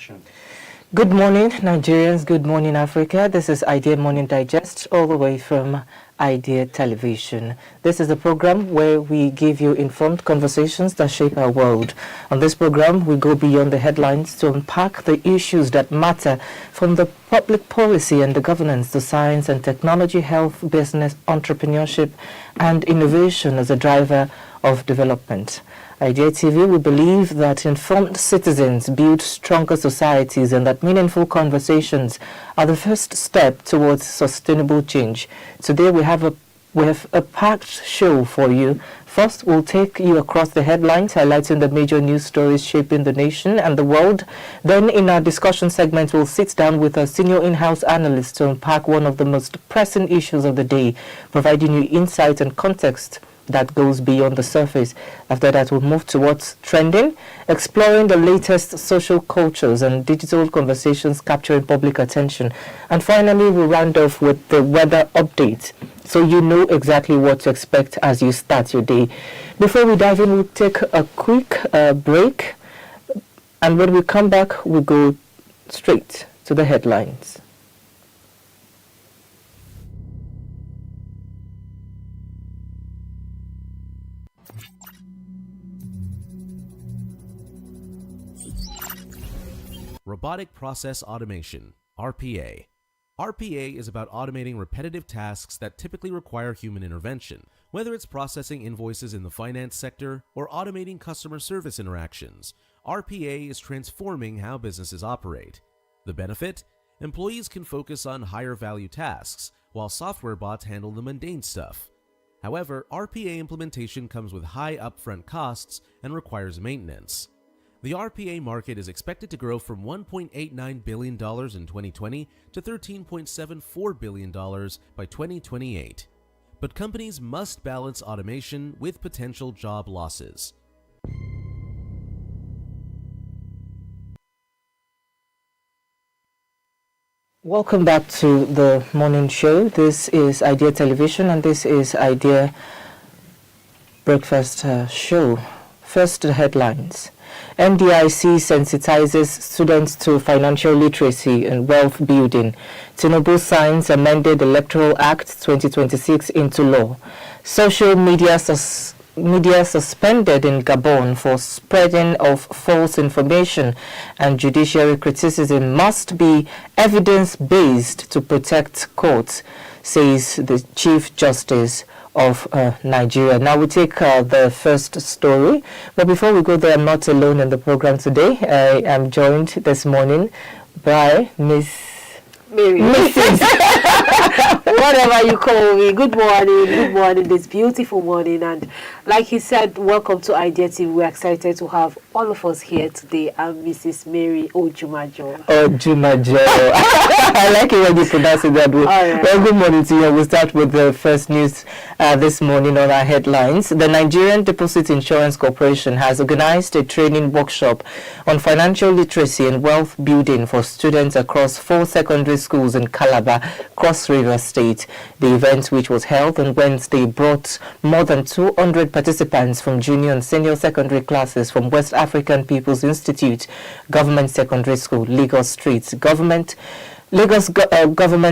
action. Good morning, Nigerians. Good morning, Africa. This is Idea Morning Digest, all the way from Idea Television. This is a program where we give you informed conversations that shape our world. On this program, we go beyond the headlines to unpack the issues that matter, from the public policy and the governance to science and technology, health, business, entrepreneurship, and innovation as a driver of development. Idea TV, we believe that informed citizens build stronger societies and that meaningful conversations are the first step towards sustainable change. Today we have a packed show for you. First, we'll take you across the headlines, highlighting the major news stories shaping the nation and the world. Then, in our discussion segment, we'll sit down with a senior in-house analyst to unpack one of the most pressing issues of the day, providing you insight and context that goes beyond the surface. After that, we'll move towards trending, exploring the latest social cultures and digital conversations capturing public attention. And finally, we'll round off with the weather update, so you know exactly what to expect as you start your day. Before we dive in, we'll take a quick break, and when we come back, we'll go straight to the headlines. Robotic Process Automation, RPA. RPA is about automating repetitive tasks that typically require human intervention, whether it's processing invoices in the finance sector or automating customer service interactions. RPA is transforming how businesses operate. The benefit? Employees can focus on higher value tasks, while software bots handle the mundane stuff. However, RPA implementation comes with high upfront costs and requires maintenance. The RPA market is expected to grow from $1.89 billion in 2020 to $13.74 billion by 2028. But companies must balance automation with potential job losses. Welcome back to the morning show. This is Idea Television and this is Idea Breakfast Show. First, the headlines. NDIC sensitizes students to financial literacy and wealth building. Tinubu signs amended Electoral Act 2026 into law. Social media suspended in Gabon for spreading of false information, and judiciary criticism must be evidence-based to protect courts, says the Chief Justice of Nigeria. Now we take the first story, but before we go there, I'm not alone in the program today. I am joined this morning by Miss Mary. Mrs. Whatever you call me. Good morning, this beautiful morning. And like he said, welcome to Idea TV. We're excited to have all of us here today. I'm Mrs. Mary Ojumajo. Ojumajo. I like it when you pronounce it that way. Right. Well, good morning to you. We'll start with the first news this morning on our headlines. The Nigerian Deposit Insurance Corporation has organized a training workshop on financial literacy and wealth building for students across 4 secondary schools in Calabar, Cross River State. The event, which was held on Wednesday, brought more than 200 participants from junior and senior secondary classes from West African People's Institute, Government Secondary School, Lagos Street, Government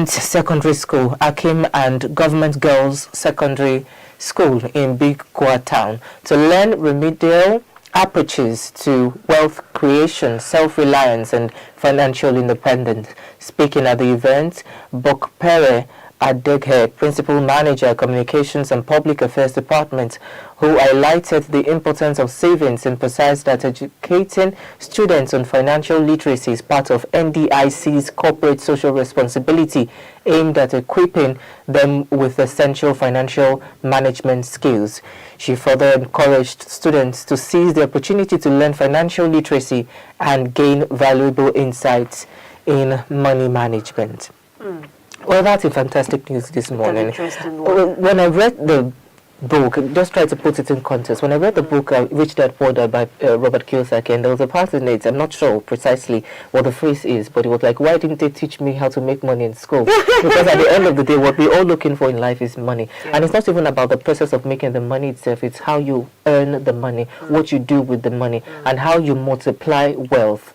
Secondary School, Akim, and Government Girls Secondary School in Big Kwa Town to learn remedial approaches to wealth creation, self-reliance, and financial independence. Speaking at the event, Bokpere Adeghe, Principal Manager, Communications and Public Affairs Department, who highlighted the importance of savings, emphasized that educating students on financial literacy is part of NDIC's corporate social responsibility, aimed at equipping them with essential financial management skills. She further encouraged students to seize the opportunity to learn financial literacy and gain valuable insights in money management. Well, that's a fantastic news this morning. When I read the book, just try to put it in context. When I read the book, Rich Dad Poor Dad by Robert Kiyosaki, and there was a part in it, I'm not sure precisely what the phrase is, but it was like, why didn't they teach me how to make money in school? Because at the end of the day, what we're all looking for in life is money. Yeah. And it's not even about the process of making the money itself, it's how you earn the money, what you do with the money, and how you multiply wealth.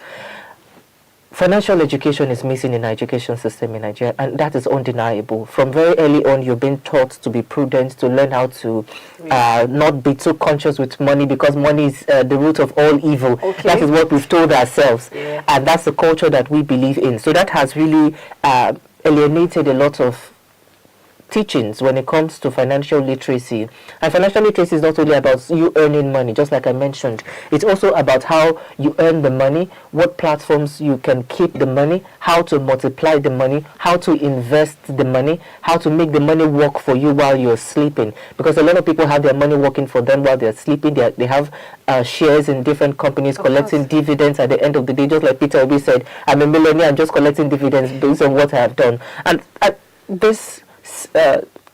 Financial education is missing in our education system in Nigeria, and that is undeniable. From very early on, you've been taught to be prudent, to learn how to not be too conscious with money, because money is the root of all evil. Okay. That is what we've told ourselves, and that's the culture that we believe in. So that has really alienated a lot of teachings when it comes to financial literacy. And financial literacy is not only about you earning money, just like I mentioned. It's also about how you earn the money, what platforms you can keep the money, how to multiply the money, how to invest the money, how to make the money work for you while you're sleeping. Because a lot of people have their money working for them while they're sleeping. They have shares in different companies, collecting dividends at the end of the day. Just like Peter Obi said, I'm a millionaire, I'm just collecting dividends based on what I have done. And this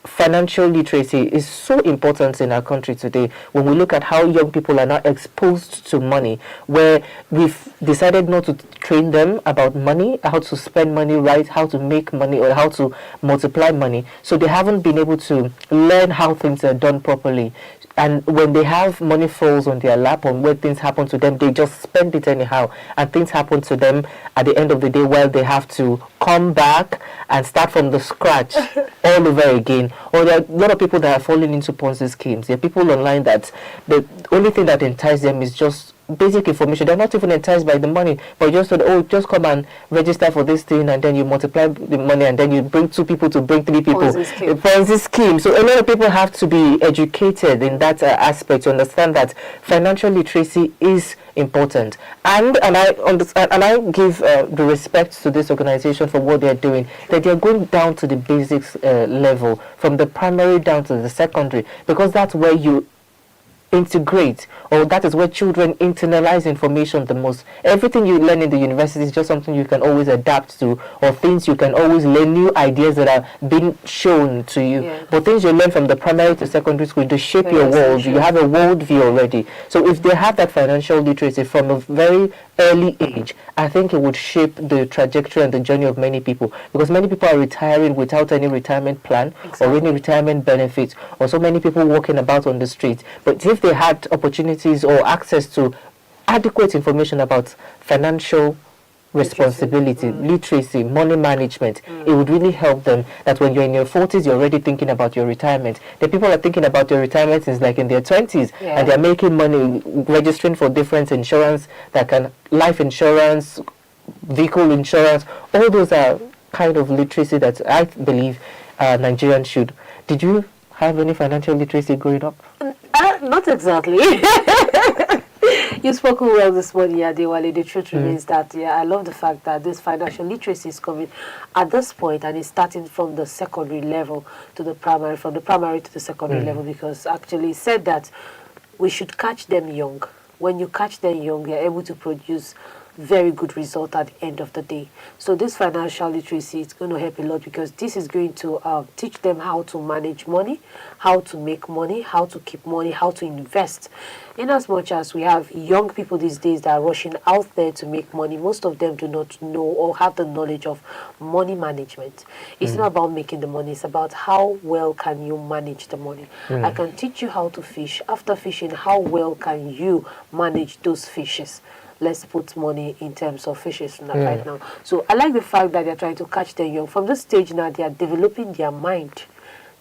financial literacy is so important in our country today when we look at how young people are now exposed to money, where we've decided not to train them about money, how to spend money right, how to make money, or how to multiply money. So they haven't been able to learn how things are done properly. And when they have money falls on their lap, or when things happen to them, they just spend it anyhow. And things happen to them at the end of the day while they have to come back and start from the scratch all over again. Or there are a lot of people that are falling into Ponzi schemes. There are people online that the only thing that entices them is just basic information. They're not even enticed by the money, but just said, oh, just come and register for this thing, and then you multiply the money, and then you bring 2 people to bring 3 people. Ponzi scheme. So a lot of people have to be educated in that aspect to understand that financial literacy is important. And I understand, and I give the respect to this organization for what they're doing, that they're going down to the basics level, from the primary down to the secondary, because that's where you integrate, or that is where children internalize information the most. Everything you learn in the university is just something you can always adapt to, or things you can always learn, new ideas that are being shown to you. But things you learn from the primary to secondary school to shape your world. You have a world view already. So if they have that financial literacy from a very early age, I think it would shape the trajectory and the journey of many people, because many people are retiring without any retirement plan or any retirement benefits, or so many people walking about on the street. But if they had opportunities or access to adequate information about financial responsibility, literacy, money management, it would really help them, that when you're in your 40s, you're already thinking about your retirement. The people are thinking about your retirement since like in their 20s, and they're making money, registering for different insurance that can, life insurance, vehicle insurance, all those are kind of literacy that I believe Nigerians should. Did you have any financial literacy growing up? Not exactly. You spoke well this morning, Adewale. The truth remains that, I love the fact that this financial literacy is coming at this point, and it's starting from the secondary level to the primary, from the primary to the secondary level, because actually said that we should catch them young. When you catch them young, you're able to produce very good result at the end of the day. So this financial literacy is going to help a lot, because this is going to teach them how to manage money, how to make money, how to keep money, how to invest. In as much as we have young people these days that are rushing out there to make money, most of them do not know or have the knowledge of money management. It's not about making the money, it's about how well can you manage the money. I can teach you how to fish. After fishing, how well can you manage those fishes? Let's put money in terms of fishes right now. So I like the fact that they're trying to catch them young. From this stage now, they are developing their mind.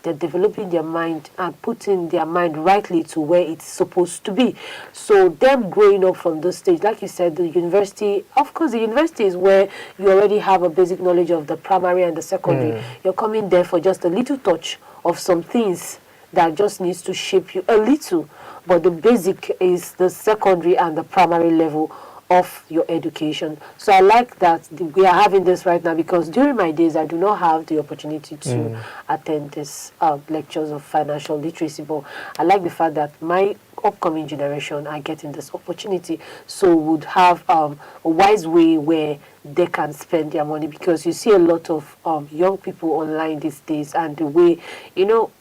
They're developing their mind and putting their mind rightly to where it's supposed to be. So them growing up from this stage, like you said, the university, of course, the university is where you already have a basic knowledge of the primary and the secondary. You're coming there for just a little touch of some things that just needs to shape you a little. But the basic is the secondary and the primary level of your education. So I like that we are having this right now, because during my days I do not have the opportunity to attend this lectures of financial literacy, but I like the fact that my upcoming generation are getting this opportunity, so would have a wise way where they can spend their money, because you see a lot of young people online these days, and the way,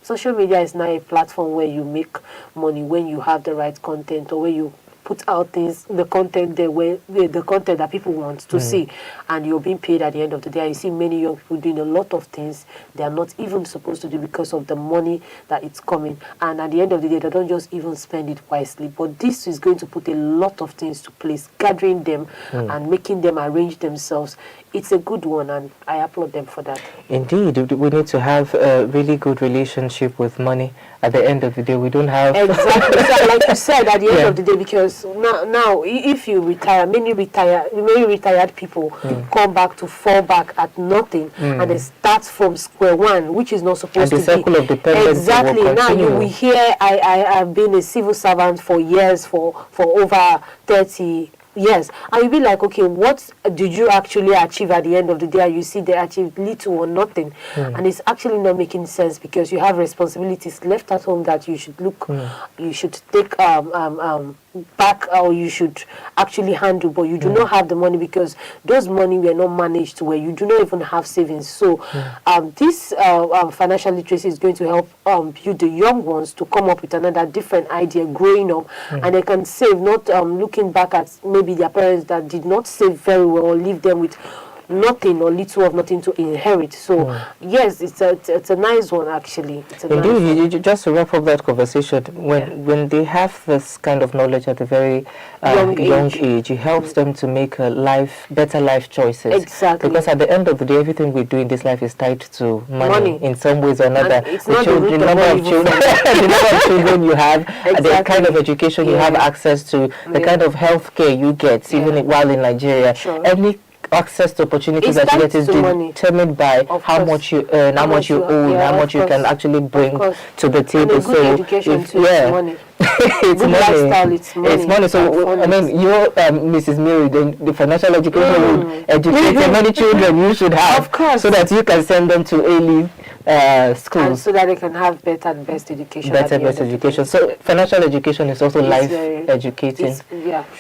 social media is now a platform where you make money when you have the right content, or where you put out things, the content the content that people want to see, and you're being paid at the end of the day. You see many young people doing a lot of things they are not even supposed to do because of the money that it's coming, and at the end of the day they don't just even spend it wisely. But this is going to put a lot of things to place, gathering them and making them arrange themselves. It's a good one, and I applaud them for that. Indeed, we need to have a really good relationship with money. At the end of the day, we don't have... Exactly. So like you said, at the end of the day, because now if you retire, many retired people come back to fall back at nothing, and they start from square one, which is not supposed to be. And the circle of dependency exactly. will Now we hear I've been a civil servant for years, for over 30 years, and you'll be like, okay, what did you actually achieve at the end of the day? You see they achieved little or nothing, and it's actually not making sense, because you have responsibilities left at home that you should look, you should take back, or you should actually handle, but you do not have the money, because those money were not managed where you do not even have savings. So this financial literacy is going to help you, the young ones, to come up with another different idea growing up, and they can save, not looking back at maybe their parents that did not save very well, or leave them with nothing or little of nothing to inherit. So yes, it's a nice one, actually. Indeed, just to wrap up that conversation, when they have this kind of knowledge at a very young age, it helps them to make better life choices. Exactly. Because at the end of the day, everything we do in this life is tied to money in some ways or another. And it's not the number of children, the number of children you have, the kind of education you have access to, the kind of health care you get, even while in Nigeria. Any access to opportunities that you get is determined by how much you earn, how much you own, how much you can actually bring to the table. And a good education too, it's money. it's good money. Lifestyle, it's money. It's money. So I mean, you, Mrs. Mary, the financial education would educate the many children you should have, of course, so that you can send them to A-leave schools, and so that they can have better and best education. So financial education is also life educating.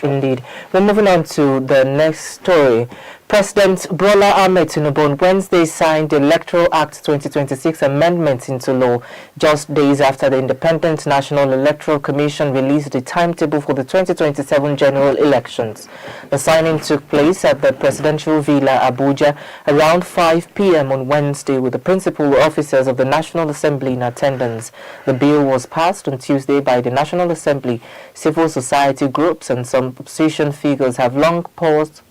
Indeed. We're moving on to the next story. President Bola Ahmed Tinubu on Wednesday signed the Electoral Act 2026 amendment into law, just days after the Independent National Electoral Commission released the timetable for the 2027 general elections. The signing took place at the Presidential Villa, Abuja, around 5 p.m. on Wednesday, with the principal officers of the National Assembly in attendance. The bill was passed on Tuesday by the National Assembly. Civil society groups and some opposition figures have long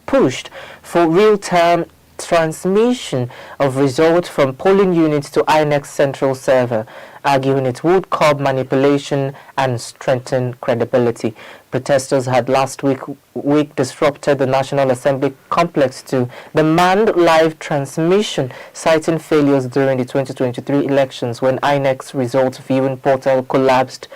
pushed for real-time transmission of results from polling units to INEC's central server, arguing it would curb manipulation and strengthen credibility. Protesters had last week disrupted the National Assembly complex to demand live transmission, citing failures during the 2023 elections when INEC's results viewing portal collapsed,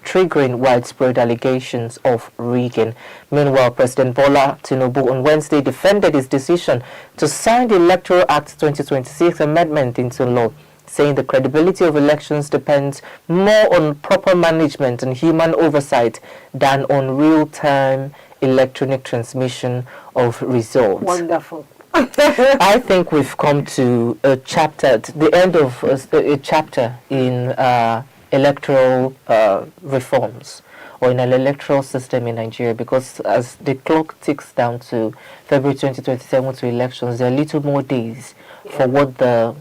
triggering widespread allegations of rigging. Meanwhile, President Bola Tinubu on Wednesday defended his decision to sign the Electoral Act 2026 amendment into law, saying the credibility of elections depends more on proper management and human oversight than on real-time electronic transmission of results. Wonderful. I think we've come to a chapter, the end of a chapter in electoral reforms, or in an electoral system in Nigeria, because as the clock ticks down to February 2027 to elections, there are little more days for what the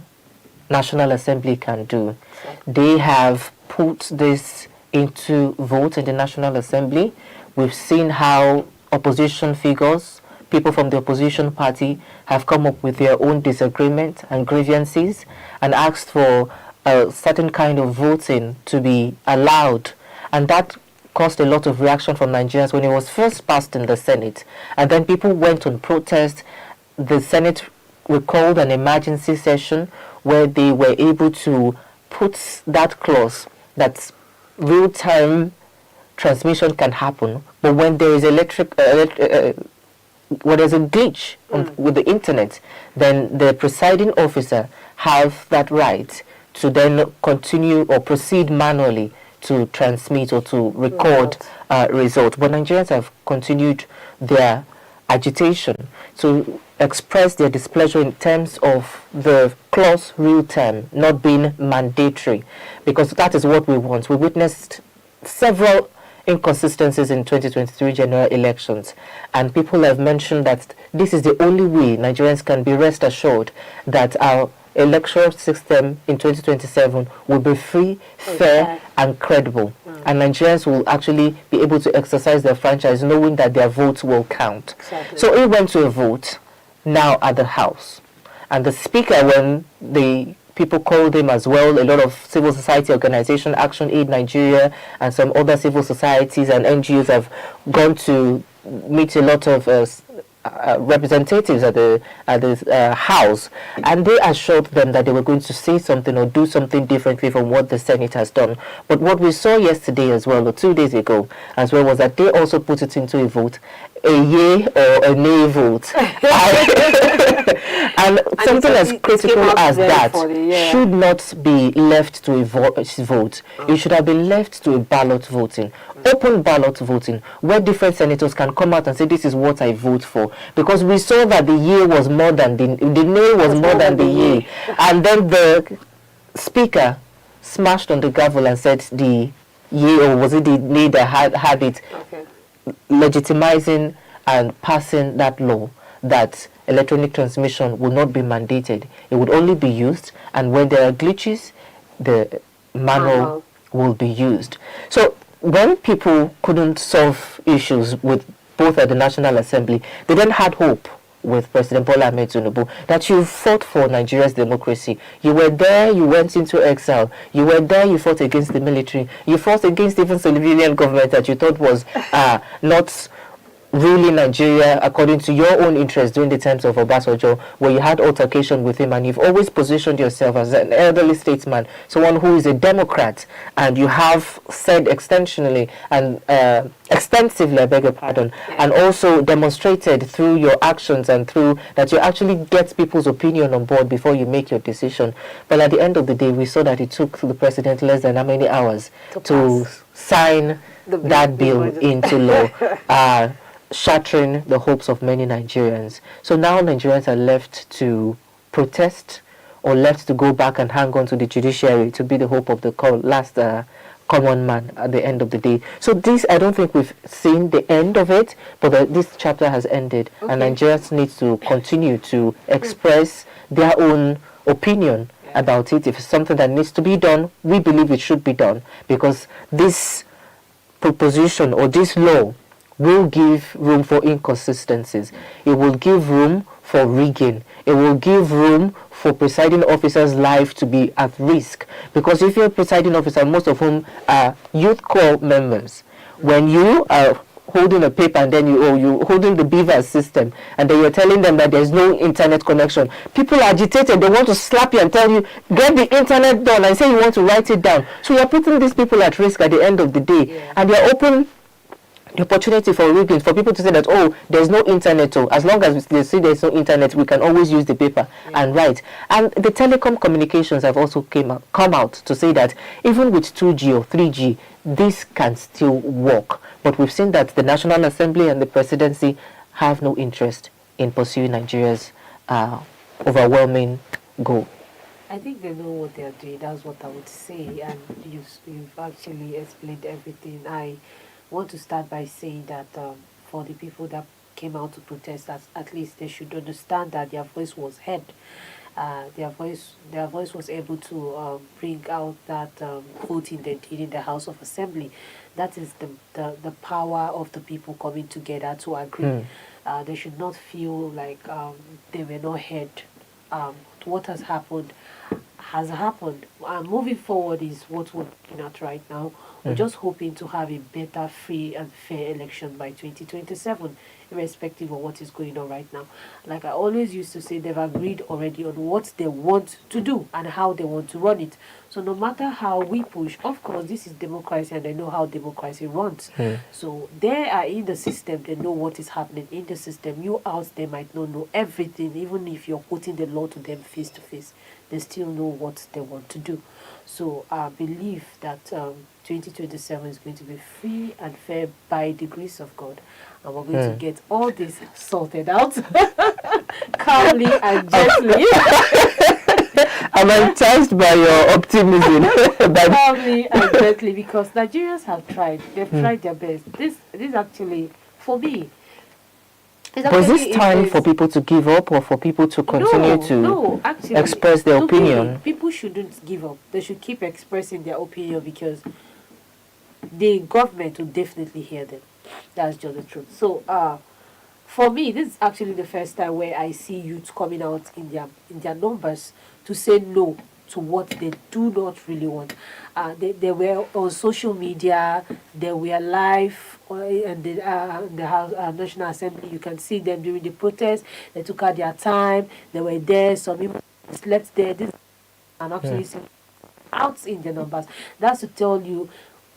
National Assembly can do. They have put this into vote in the National Assembly. We've seen how opposition figures, people from the opposition party, have come up with their own disagreement and grievances and asked for a certain kind of voting to be allowed, and that caused a lot of reaction from Nigerians when it was first passed in the Senate, and then people went on protest. The Senate recalled an emergency session where they were able to put that clause that real-time transmission can happen, but when there is there's a glitch with the internet, then the presiding officer have that right to then continue or proceed manually to transmit or to record results. But Nigerians have continued their agitation to express their displeasure in terms of the clause real time not being mandatory, because that is what we want. We witnessed several inconsistencies in 2023 general elections, and people have mentioned that this is the only way Nigerians can be rest assured that our electoral system in 2027 will be free, fair, and credible. And Nigerians will actually be able to exercise their franchise knowing that their votes will count. Exactly. So he went to a vote now at the House. And the Speaker, when the people called him as well, a lot of civil society organization, Action Aid Nigeria, and some other civil societies and NGOs have gone to meet a lot of representatives at the House, and they assured them that they were going to say something or do something differently from what the Senate has done. But what we saw yesterday as well, or 2 days ago as well, was that they also put it into a vote, a yay or a nay vote. and something as critical as that should not be left to a vote. It should have been left to a ballot voting, open ballot voting, where different senators can come out and say, this is what I vote for. Because we saw that the yay was more than the nay was more than the yay. And then the Speaker smashed on the gavel and said the yay, or was it the nay that had it, legitimizing and passing that law that electronic transmission will not be mandated. It would only be used, and when there are glitches, the manual will be used. So when people couldn't solve issues with both at the National Assembly, they then had hope with President Bola Ahmed Tinubu that you fought for Nigeria's democracy. You were there, you went into exile. You were there, you fought against the military. You fought against even civilian government that you thought was not ruling Nigeria according to your own interests during the times of Obasanjo, where you had altercation with him, and you've always positioned yourself as an elderly statesman, someone who is a Democrat, and you have said extensively, I beg your pardon, and also demonstrated through your actions and through that you actually get people's opinion on board before you make your decision. But at the end of the day, we saw that it took the president less than how many hours to sign that bill into law, shattering the hopes of many Nigerians. So now Nigerians are left to protest or left to go back and hang on to the judiciary to be the hope of the last common man at the end of the day. So this, I don't think we've seen the end of it, but this chapter has ended, and Nigerians need to continue to express their own opinion about it. If it's something that needs to be done, we believe it should be done, because this proposition or this law will give room for inconsistencies. It will give room for rigging. It will give room for presiding officers' life to be at risk. Because if you're a presiding officer, most of whom are youth corps members, when you are holding a paper and then you're holding the beaver system and then you're telling them that there's no internet connection, people are agitated. They want to slap you and tell you, get the internet done, and say you want to write it down. So you're putting these people at risk at the end of the day. And you're open the opportunity for rigging, for people to say that, oh, there's no internet. Oh, as long as they see there's no internet, we can always use the paper and write. And the telecom communications have also come out to say that even with 2G or 3G, this can still work. But we've seen that the National Assembly and the presidency have no interest in pursuing Nigeria's overwhelming goal. I think they know what they are doing. That's what I would say. And you've actually explained everything. I want to start by saying that for the people that came out to protest, at least they should understand that their voice was heard. Their voice was able to bring out that voting they did in the House of Assembly. That is the power of the people coming together to agree. They should not feel like they were not heard. What has happened has happened. Moving forward is what we're looking at right now. We're just hoping to have a better, free and fair election by 2027, irrespective of what is going on right now. Like I always used to say, they've agreed already on what they want to do and how they want to run it. So no matter how we push, of course, this is democracy and they know how democracy runs. So they are in the system, they know what is happening in the system. You out there might not know everything, even if you're putting the law to them face to face. They still know what they want to do. So I believe that 2027 is going to be free and fair by the grace of God. And we're going to get all this sorted out calmly and gently. I'm enticed by your optimism. Exactly, because Nigerians have tried. They've tried their best. This actually, for me, was this time for people to give up or for people to continue to express their opinion? People shouldn't give up. They should keep expressing their opinion because the government will definitely hear them. That's just the truth. So, for me, this is actually the first time where I see youth coming out in their numbers to say no to what they do not really want. They were on social media, they were live in the House, National Assembly. You can see them during the protest. They took out their time. They were there. Some people slept there. This and actually out in the numbers. That's to tell you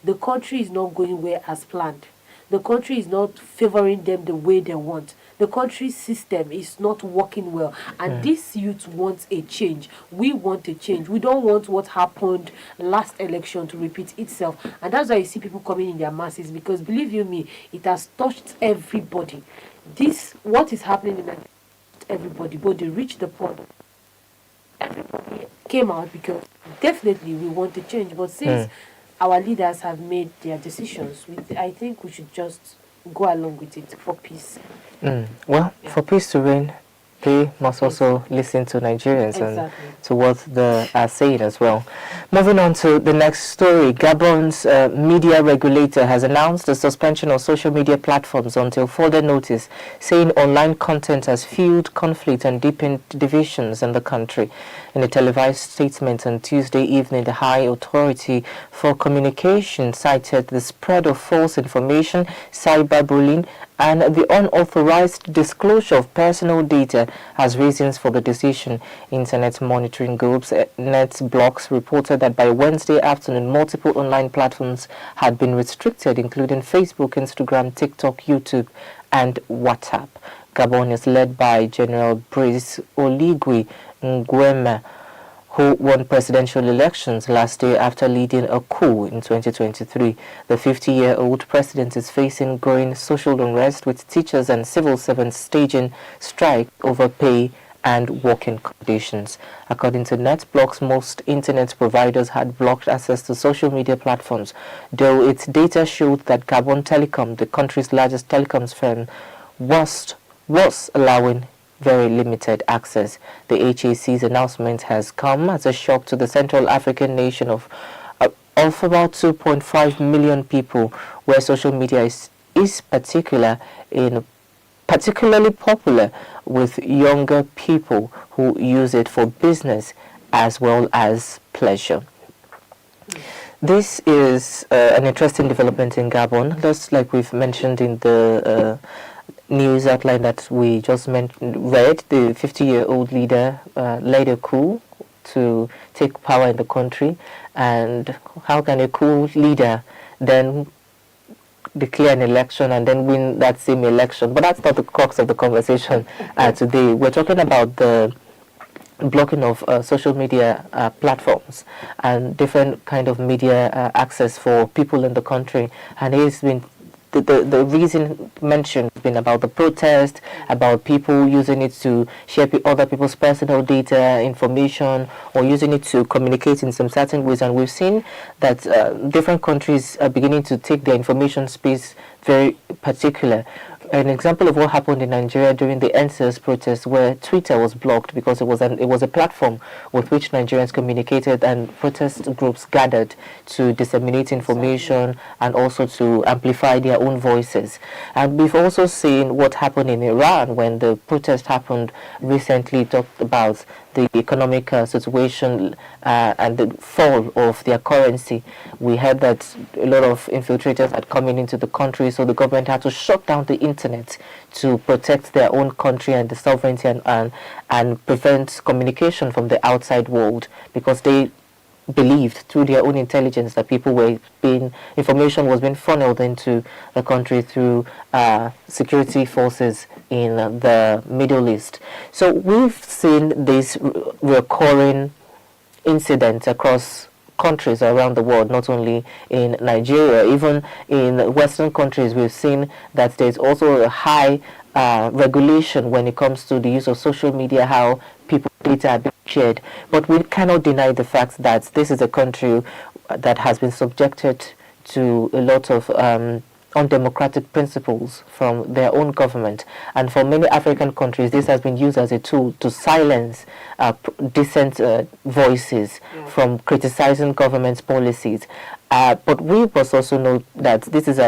the country is not going well as planned. The country is not favoring them the way they want. The country's system is not working well. And this youth wants a change. We want a change. We don't want what happened last election to repeat itself. And that's why you see people coming in their masses. Because believe you me, it has touched everybody. What is happening in Nigeria, everybody, both the rich, the poor. Everybody came out because definitely we want to change. But since our leaders have made their decisions, I think we should just go along with it for peace. Well, for peace to reign, they must also listen to Nigerians and to what they are saying as well. Moving on to the next story, Gabon's media regulator has announced the suspension of social media platforms until further notice, saying online content has fueled conflict and deepened divisions in the country. In a televised statement on Tuesday evening, the High Authority for Communication cited the spread of false information, cyberbullying, and the unauthorized disclosure of personal data as reasons for the decision. Internet monitoring groups, NetBlocks, reported that by Wednesday afternoon, multiple online platforms had been restricted, including Facebook, Instagram, TikTok, YouTube, and WhatsApp. Gabon is led by General Brice Oligui Nguema, who won presidential elections last year after leading a coup in 2023. The 50-year-old president is facing growing social unrest, with teachers and civil servants staging strike over pay and working conditions. According to NetBlocks, most internet providers had blocked access to social media platforms, though its data showed that Gabon Telecom, the country's largest telecoms firm, was allowing very limited access. The HAC's announcement has come as a shock to the Central African nation of about 2.5 million people, where social media is particularly popular with younger people who use it for business as well as pleasure. This is an interesting development in Gabon, just like we've mentioned in the news outline that we just read. The 50-year-old leader led a coup to take power in the country. And how can a coup leader then declare an election and then win that same election? But that's not the crux of the conversation today. We're talking about the blocking of social media platforms and different kind of media access for people in the country. And it's been the reason mentioned has been about the protest, about people using it to share other people's personal data, information, or using it to communicate in some certain ways. And we've seen that different countries are beginning to take their information space very particular. An example of what happened in Nigeria during the NSAS protest, where Twitter was blocked because it was a platform with which Nigerians communicated and protest groups gathered to disseminate information and also to amplify their own voices. And we've also seen what happened in Iran when the protest happened recently. Talked about the economic situation and the fall of their currency. We heard that a lot of infiltrators had come into the country, so the government had to shut down the internet to protect their own country and the sovereignty and prevent communication from the outside world, because they believed through their own intelligence that information was being funneled into the country through security forces in the Middle East. So we've seen this recurring incidents across countries around the world, not only in Nigeria. Even in Western countries, we've seen that there's also a high regulation when it comes to the use of social media, how people's data are being shared. But we cannot deny the fact that this is a country that has been subjected to a lot of undemocratic principles from their own government. And for many African countries, this has been used as a tool to silence dissent voices from criticizing government's policies. But we must also know that this is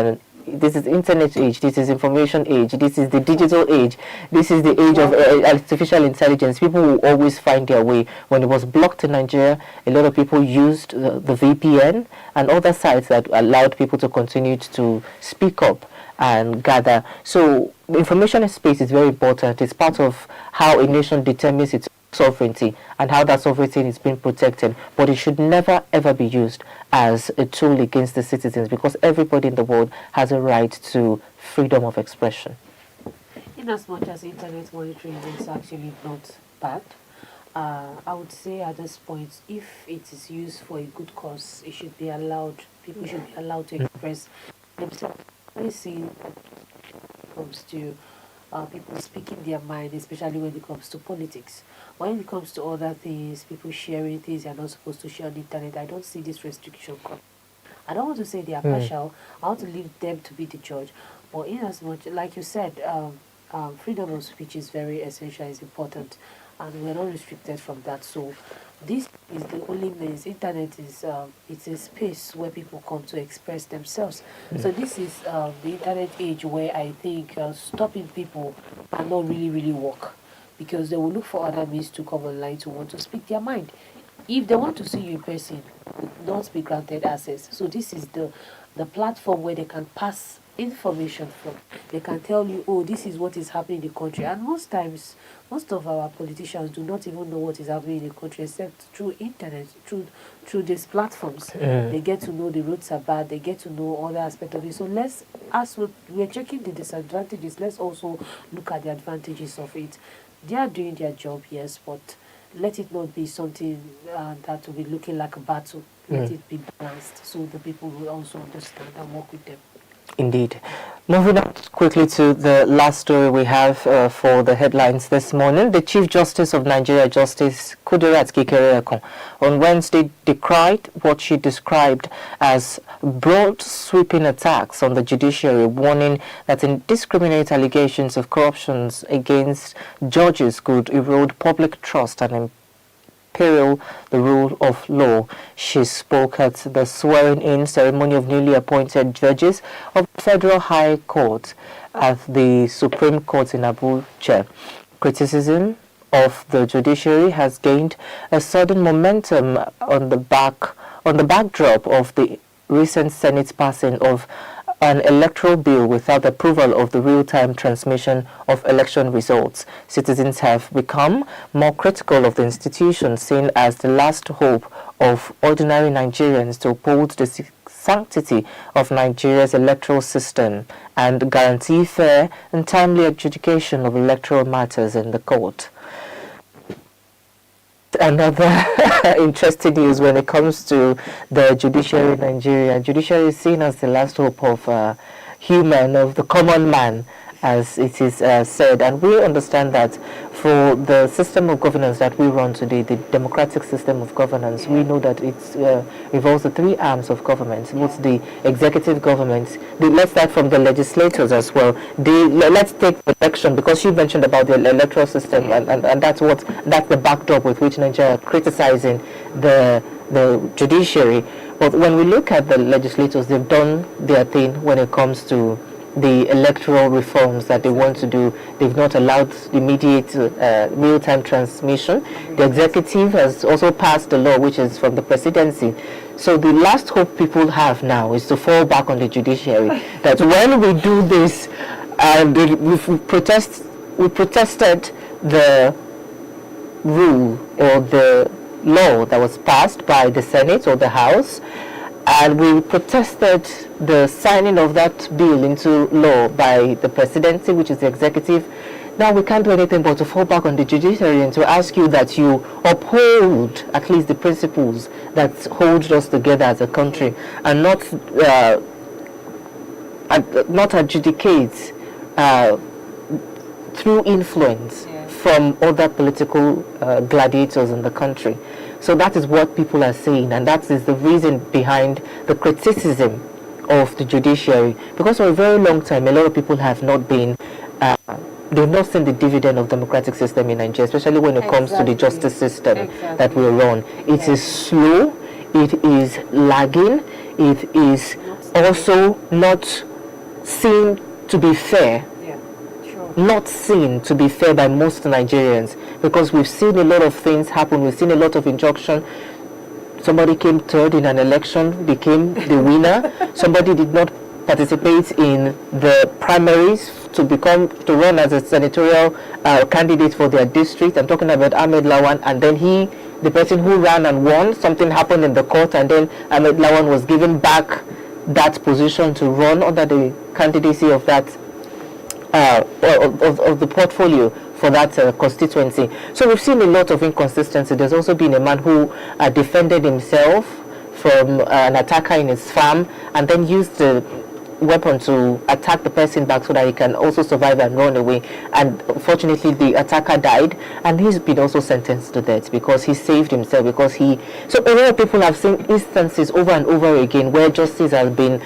internet age, this is information age, this is the digital age, this is the age of artificial intelligence. People will always find their way. When it was blocked in Nigeria, a lot of people used the VPN and other sites that allowed people to continue to speak up and gather. So information space is very important. It's part of how a nation determines its sovereignty and how that sovereignty is being protected, but it should never ever be used as a tool against the citizens, because everybody in the world has a right to freedom of expression. In as much as internet monitoring is actually not bad, I would say at this point, if it is used for a good cause, it should be allowed, people should be allowed to express themselves. I see when it comes to people speaking their mind, especially when it comes to politics. When it comes to other things, people sharing things they're not supposed to share on the internet, I don't see this restriction come. I don't want to say they are partial. I want to leave them to be the judge. But in as much, like you said, freedom of speech is very essential, is important, and we're not restricted from that. So this is the only means. Internet is it's a space where people come to express themselves. So this is the internet age where I think stopping people cannot really work, because they will look for other means to come online to want to speak their mind. If they want to see you in person, it will not be granted access. So this is the platform where they can pass information from. They can tell you, oh, this is what is happening in the country. And most times, most of our politicians do not even know what is happening in the country except through internet, through these platforms. They get to know the roads are bad, they get to know other aspects of it. So let's, as we're checking the disadvantages, let's also look at the advantages of it. They are doing their job, yes, but let it not be something that will be looking like a battle. Let it be balanced so the people will also understand and work with them. Indeed. Moving on quickly to the last story we have for the headlines this morning. The Chief Justice of Nigeria, Justice Kudirat Kekere-Ekun, on Wednesday decried what she described as broad sweeping attacks on the judiciary, warning that indiscriminate allegations of corruptions against judges could erode public trust and imperil the rule of law. She spoke at the swearing-in ceremony of newly appointed judges of the Federal High Court at the Supreme Court in Abuja. Criticism of the judiciary has gained a sudden momentum on the backdrop of the recent Senate passing of an electoral bill without approval of the real-time transmission of election results. Citizens have become more critical of the institution, seen as the last hope of ordinary Nigerians to uphold the sanctity of Nigeria's electoral system and guarantee fair and timely adjudication of electoral matters in the court. Another interesting news when it comes to the judiciary in Nigeria. Judiciary is seen as the last hope of of the common man, as it is said. And we understand that for the system of governance that we run today, the democratic system of governance, we know that it involves the three arms of government, both the executive government. Let's start from the legislators as well. Let's take election, because you mentioned about the electoral system, and that's the backdrop with which Nigeria are criticizing the judiciary. But when we look at the legislators, they've done their thing when it comes to the electoral reforms that they want to do. They've not allowed immediate real-time transmission. The executive has also passed the law, which is from the presidency. So the last hope people have now is to fall back on the judiciary. That when we do this, and we protested the rule or the law that was passed by the Senate or the House, and we protested the signing of that bill into law by the presidency, which is the executive. Now we can't do anything but to fall back on the judiciary and to ask you that you uphold at least the principles that hold us together as a country, and not adjudicate through influence from other political gladiators in the country. So that is what people are saying, and that is the reason behind the criticism of the judiciary. Because for a very long time, a lot of people have not been, they've not seen the dividend of democratic system in Nigeria, especially when it comes to the justice system that we run. It is slow, it is lagging, it is also not seen to be fair. Not seen to be fair by most Nigerians, because we've seen a lot of things happen. We've seen a lot of injunction. Somebody came third in an election, became the winner. Somebody did not participate in the primaries to run as a senatorial candidate for their district. I'm talking about Ahmed Lawan, and then the person who ran and won, something happened in the court, and then Ahmed Lawan was given back that position to run under the candidacy of that of the portfolio for that constituency. So we've seen a lot of inconsistency. There's also been a man who defended himself from an attacker in his farm, and then used the weapon to attack the person back so that he can also survive and run away. And unfortunately, the attacker died, and he's been also sentenced to death because he saved himself. So a lot of people have seen instances over and over again where justice has been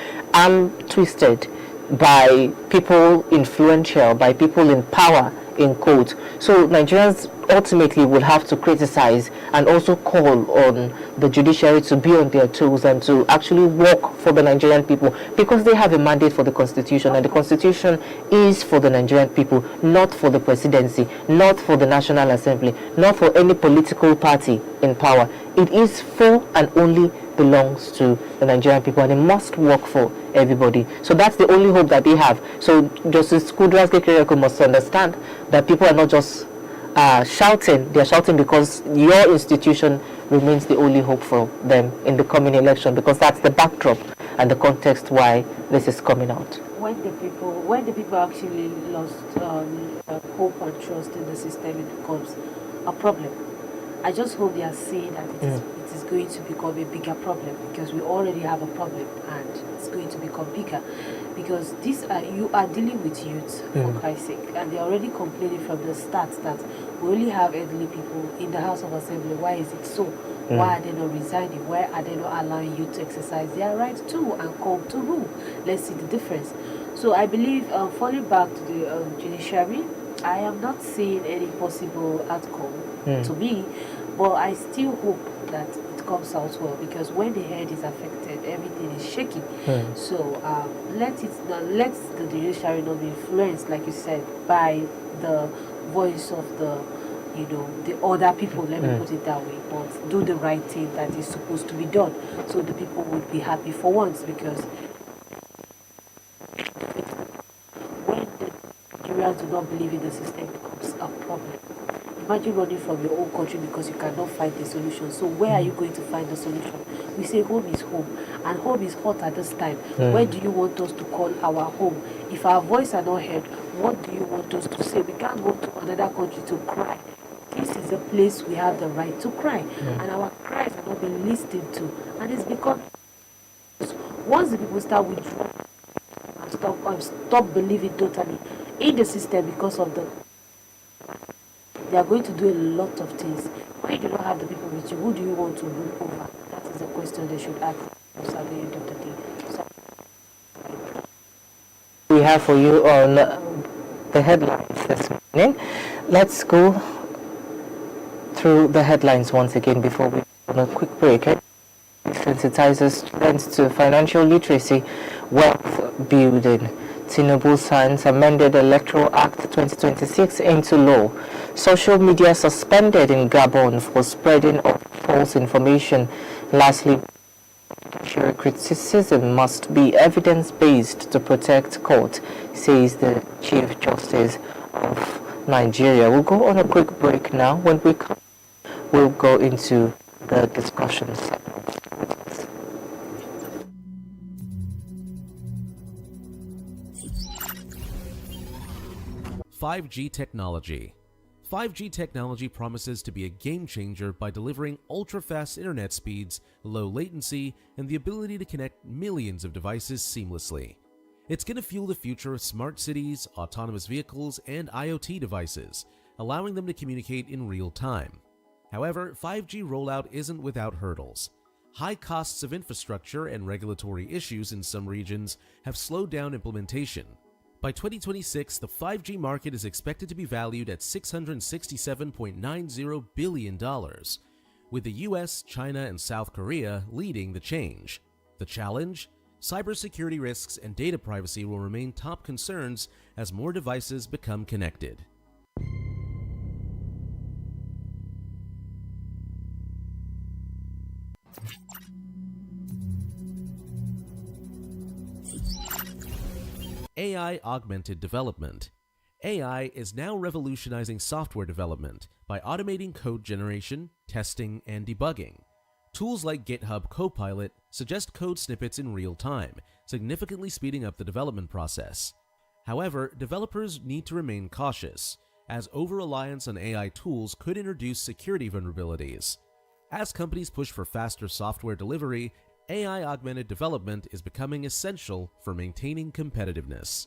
twisted by people influential, by people in power, in quote. So Nigerians ultimately will have to criticize and also call on the judiciary to be on their toes and to actually work for the Nigerian people, because they have a mandate for the constitution, and the constitution is for the Nigerian people, not for the presidency, not for the National Assembly, not for any political party in power. It is for and only belongs to the Nigerian people, and it must work for everybody. So that's the only hope that they have. So Justice Kudras Kekereko must understand that people are not just shouting. They are shouting because your institution remains the only hope for them in the coming election, because that's the backdrop and the context why this is coming out. When the people actually lost hope and trust in the system, it becomes a problem. I just hope they are seeing that it is going to become a bigger problem, because we already have a problem and it's going to become bigger, because you are dealing with youth, for Christ's sake, and they're already complaining from the start that we only have elderly people in the House of Assembly. Why is it so? Why are they not resigning? Why are they not allowing youth to exercise their rights too and come to rule? Let's see the difference. So I believe, falling back to the judiciary, I am not seeing any possible outcome to me, but I still hope that it comes out well, because when the head is affected, everything is shaking. So let the judiciary not be influenced, like you said, by the voice of the other people. Let me put it that way. But do the right thing that is supposed to be done, so the people would be happy for once, because when the Nigerians do not believe in the system, it becomes a problem. Imagine running from your own country because you cannot find the solution. So where are you going to find the solution? We say home is home, and home is hot at this time. Where do you want us to call our home? If our voice are not heard, what do you want us to say? We can't go to another country to cry. This is a place we have the right to cry, and our cries are not being listened to. And it's because once the people start withdrawing and stop believing totally in the system because of they are going to do a lot of things. Why do you not have the people with you? Who do you want to rule over? That is the question they should ask at the end of the day. So, we have for you on the headlines this morning. Let's go through the headlines once again before we go on a quick break. Sensitizes students to financial literacy, wealth building. Tinubu signs amended Electoral Act 2026 into law. Social media suspended in Gabon for spreading of false information. Lastly, criticism must be evidence-based to protect court, says the Chief Justice of Nigeria. We'll go on a quick break now. When we come, we'll go into the discussion segment. 5G technology. 5G technology promises to be a game changer by delivering ultra-fast internet speeds, low latency, and the ability to connect millions of devices seamlessly. It's going to fuel the future of smart cities, autonomous vehicles, and IoT devices. allowing them to communicate in real time. However, 5G rollout isn't without hurdles. High costs of infrastructure and regulatory issues in some regions have slowed down implementation. By 2026, the 5G market is expected to be valued at $667.90 billion, with the US, China, and South Korea leading the change. The challenge? Cybersecurity risks and data privacy will remain top concerns as more devices become connected. AI augmented development. AI is now revolutionizing software development by automating code generation, testing, and debugging. Tools like GitHub Copilot suggest code snippets in real time, significantly speeding up the development process. However, developers need to remain cautious, as over-reliance on AI tools could introduce security vulnerabilities. As companies push for faster software delivery, AI-augmented development is becoming essential for maintaining competitiveness.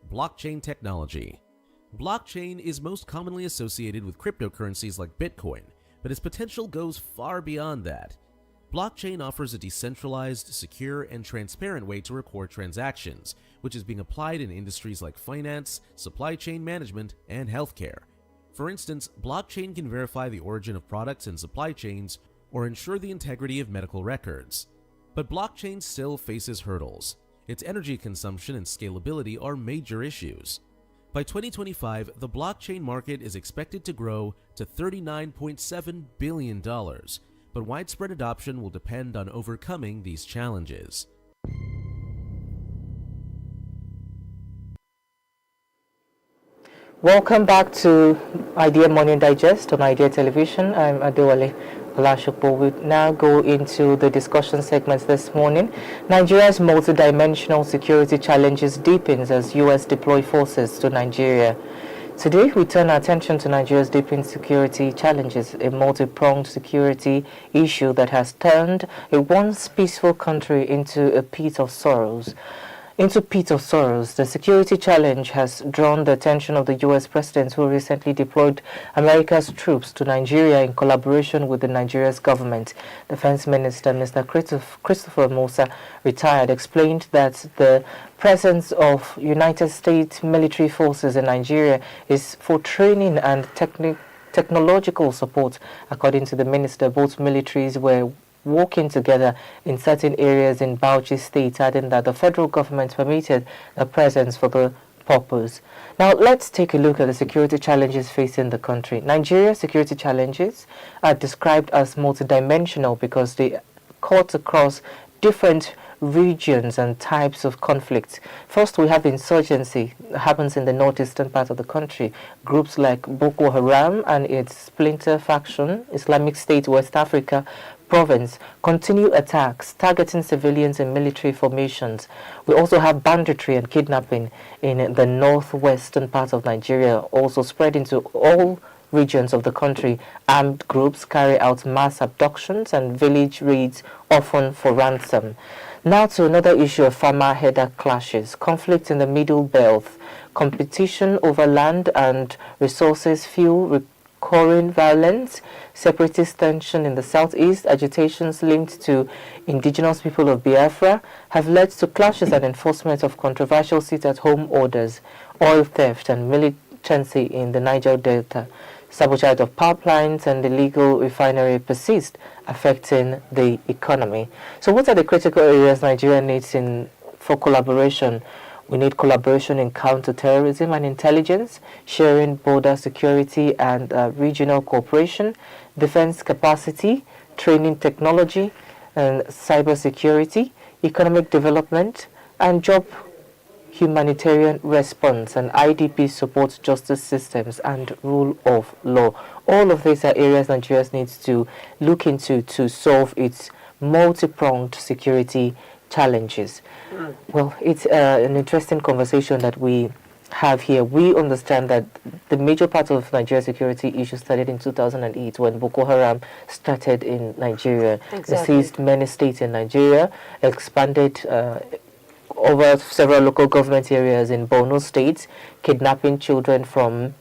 Blockchain technology. Blockchain is most commonly associated with cryptocurrencies like Bitcoin, but its potential goes far beyond that. Blockchain offers a decentralized, secure, and transparent way to record transactions, which is being applied in industries like finance, supply chain management, and healthcare. For instance, blockchain can verify the origin of products and supply chains or ensure the integrity of medical records. But blockchain still faces hurdles. Its energy consumption and scalability are major issues. By 2025, the blockchain market is expected to grow to $39.7 billion, but widespread adoption will depend on overcoming these challenges. Welcome back to Idea Morning Digest on Idea Television. I'm Adewale Olashokbo. We now go into the discussion segments this morning. Nigeria's multidimensional security challenges deepens as U.S. deploy forces to Nigeria. Today, we turn our attention to Nigeria's deepened security challenges, a multi-pronged security issue that has turned a once peaceful country into a pit of sorrows. The security challenge has drawn the attention of the U.S. president, who recently deployed America's troops to Nigeria in collaboration with the Nigeria's government. Defense Minister Mr. Christopher Musa, retired, explained that the presence of United States military forces in Nigeria is for training and technological support. According to the minister, both militaries were working together in certain areas in Bauchi State, adding that the federal government permitted the presence for the purpose. Now, let's take a look at the security challenges facing the country. Nigeria's security challenges are described as multidimensional because they cut across different regions and types of conflicts. First, we have insurgency that happens in the northeastern part of the country. Groups like Boko Haram and its splinter faction, Islamic State West Africa province, continue attacks targeting civilians and military formations. We also have banditry and kidnapping in the northwestern part of Nigeria, also spread into all regions of the country. Armed groups carry out mass abductions and village raids, often for ransom. Now to another issue of farmer-herder clashes, conflict in the Middle Belt, competition over land and resources fuel recurring violence, separatist tension in the southeast, agitations linked to indigenous people of Biafra have led to clashes and enforcement of controversial sit-at-home orders, oil theft and militancy in the Niger Delta. Sabotage of pipelines and illegal refinery persist, affecting the economy. So what are the critical areas Nigeria needs for collaboration? We need collaboration in counterterrorism and intelligence, sharing border security and regional cooperation, defense capacity, training technology and cybersecurity, economic development, and job humanitarian response, and IDP support justice systems and rule of law. All of these are areas Nigeria needs to look into to solve its multi-pronged security challenges. Well, it's an interesting conversation that we have here, we understand that the major part of Nigeria's security issue started in 2008 when Boko Haram started in Nigeria. Exactly. It seized many states in Nigeria, expanded over several local government areas in Borno State, kidnapping children from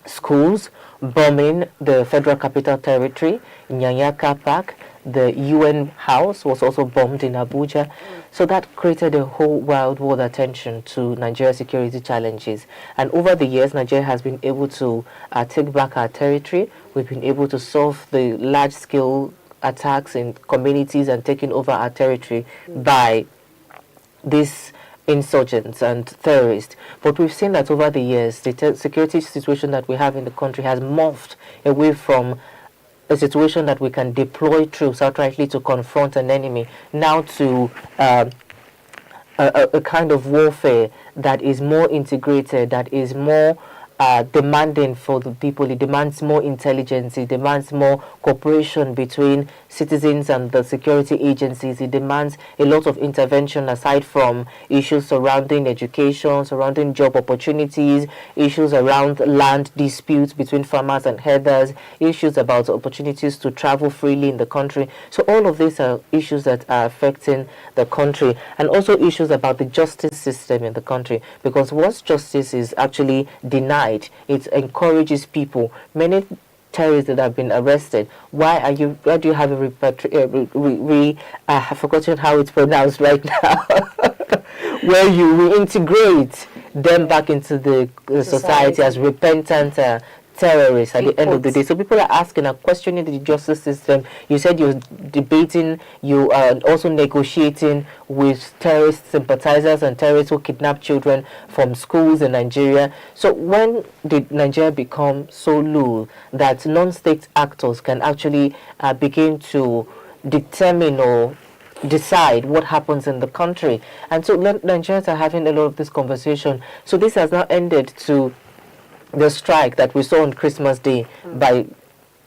schools, bombing the Federal Capital Territory, Nyanyaka Park. The UN house was also bombed in Abuja. So that created a whole wild world attention to Nigeria's security challenges. And over the years, Nigeria has been able to take back our territory. We've been able to solve the large-scale attacks in communities and taking over our territory by these insurgents and terrorists. But we've seen that over the years, the security situation that we have in the country has morphed away from a situation that we can deploy troops outrightly to confront an enemy, now to a kind of warfare that is more integrated, that is more demanding for the people. It demands more intelligence. It demands more cooperation between citizens and the security agencies. It demands a lot of intervention aside from issues surrounding education, surrounding job opportunities, issues around land disputes between farmers and herders, issues about opportunities to travel freely in the country. So all of these are issues that are affecting the country, and also issues about the justice system in the country, because once justice is actually denied, it encourages people. Many terrorists that have been arrested, why do you have a I've forgotten how it's pronounced right now, where you reintegrate them back into the society as repentant terrorists at the end of the day. So people are asking and questioning the justice system. You said you're debating, you are also negotiating with terrorist sympathizers and terrorists who kidnap children from schools in Nigeria. So when did Nigeria become so low that non-state actors can actually begin to determine or decide what happens in the country? And so Nigerians are having a lot of this conversation. So this has now ended to the strike that we saw on Christmas Day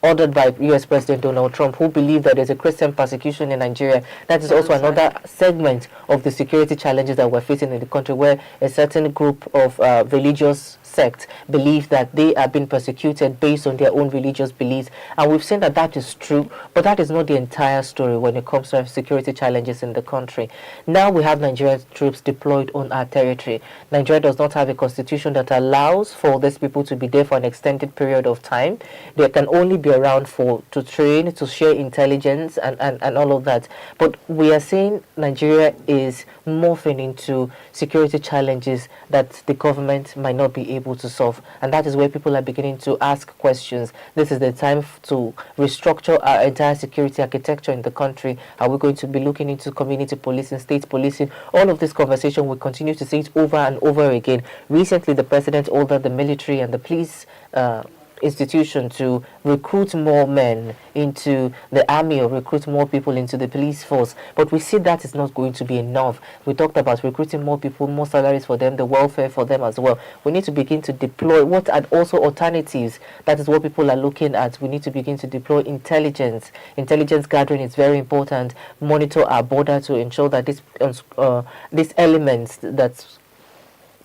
ordered by U.S. President Donald Trump, who believed that there's a Christian persecution in Nigeria. That is also another segment of the security challenges that we're facing in the country, where a certain group of religious sects believe that they are being persecuted based on their own religious beliefs. And we've seen that that is true, but that is not the entire story when it comes to security challenges in the country. Now we have Nigerian troops deployed on our territory. Nigeria does not have a constitution that allows for these people to be there for an extended period of time. They can only be around to train, to share intelligence and all of that. But we are seeing Nigeria is morphing into security challenges that the government might not be able to solve. And that is where people are beginning to ask questions. This is the time to restructure our entire security architecture in the country. Are we going to be looking into community policing, state policing? All of this conversation, we continue to see it over and over again. Recently, the president ordered the military and the police institution to recruit more men into the army or recruit more people into the police force. But we see that is not going to be enough. We talked about recruiting more people, more salaries for them, the welfare for them as well. We need to begin to deploy what are also alternatives. That is what people are looking at. We need to begin to deploy intelligence. Intelligence gathering is very important. Monitor our border to ensure that these elements that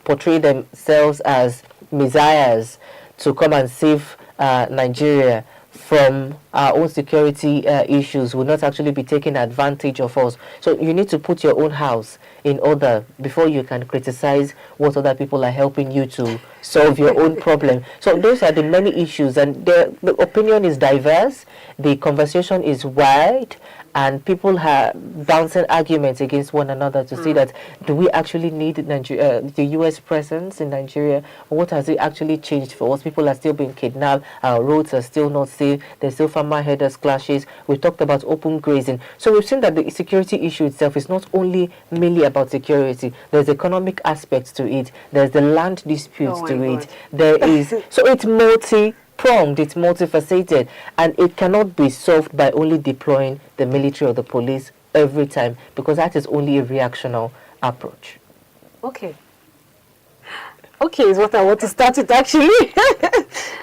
portray themselves as messiahs to come and save Nigeria from our own security issues will not actually be taking advantage of us. So you need to put your own house in order before you can criticize what other people are helping you to solve your own problem. So those are the many issues, and the opinion is diverse, the conversation is wide, and people are bouncing arguments against one another to see that, do we actually need the U.S. presence in Nigeria? What has it actually changed for us? People are still being kidnapped. Our roads are still not safe. There's still farmer herders clashes. We talked about open grazing. So we've seen that the security issue itself is not only merely about security. There's economic aspects to it. There's the land disputes to it. There is, so it's multi-pronged, it's multifaceted, and it cannot be solved by only deploying the military or the police every time, because that is only a reactional approach. Okay, is what I want to start with, actually.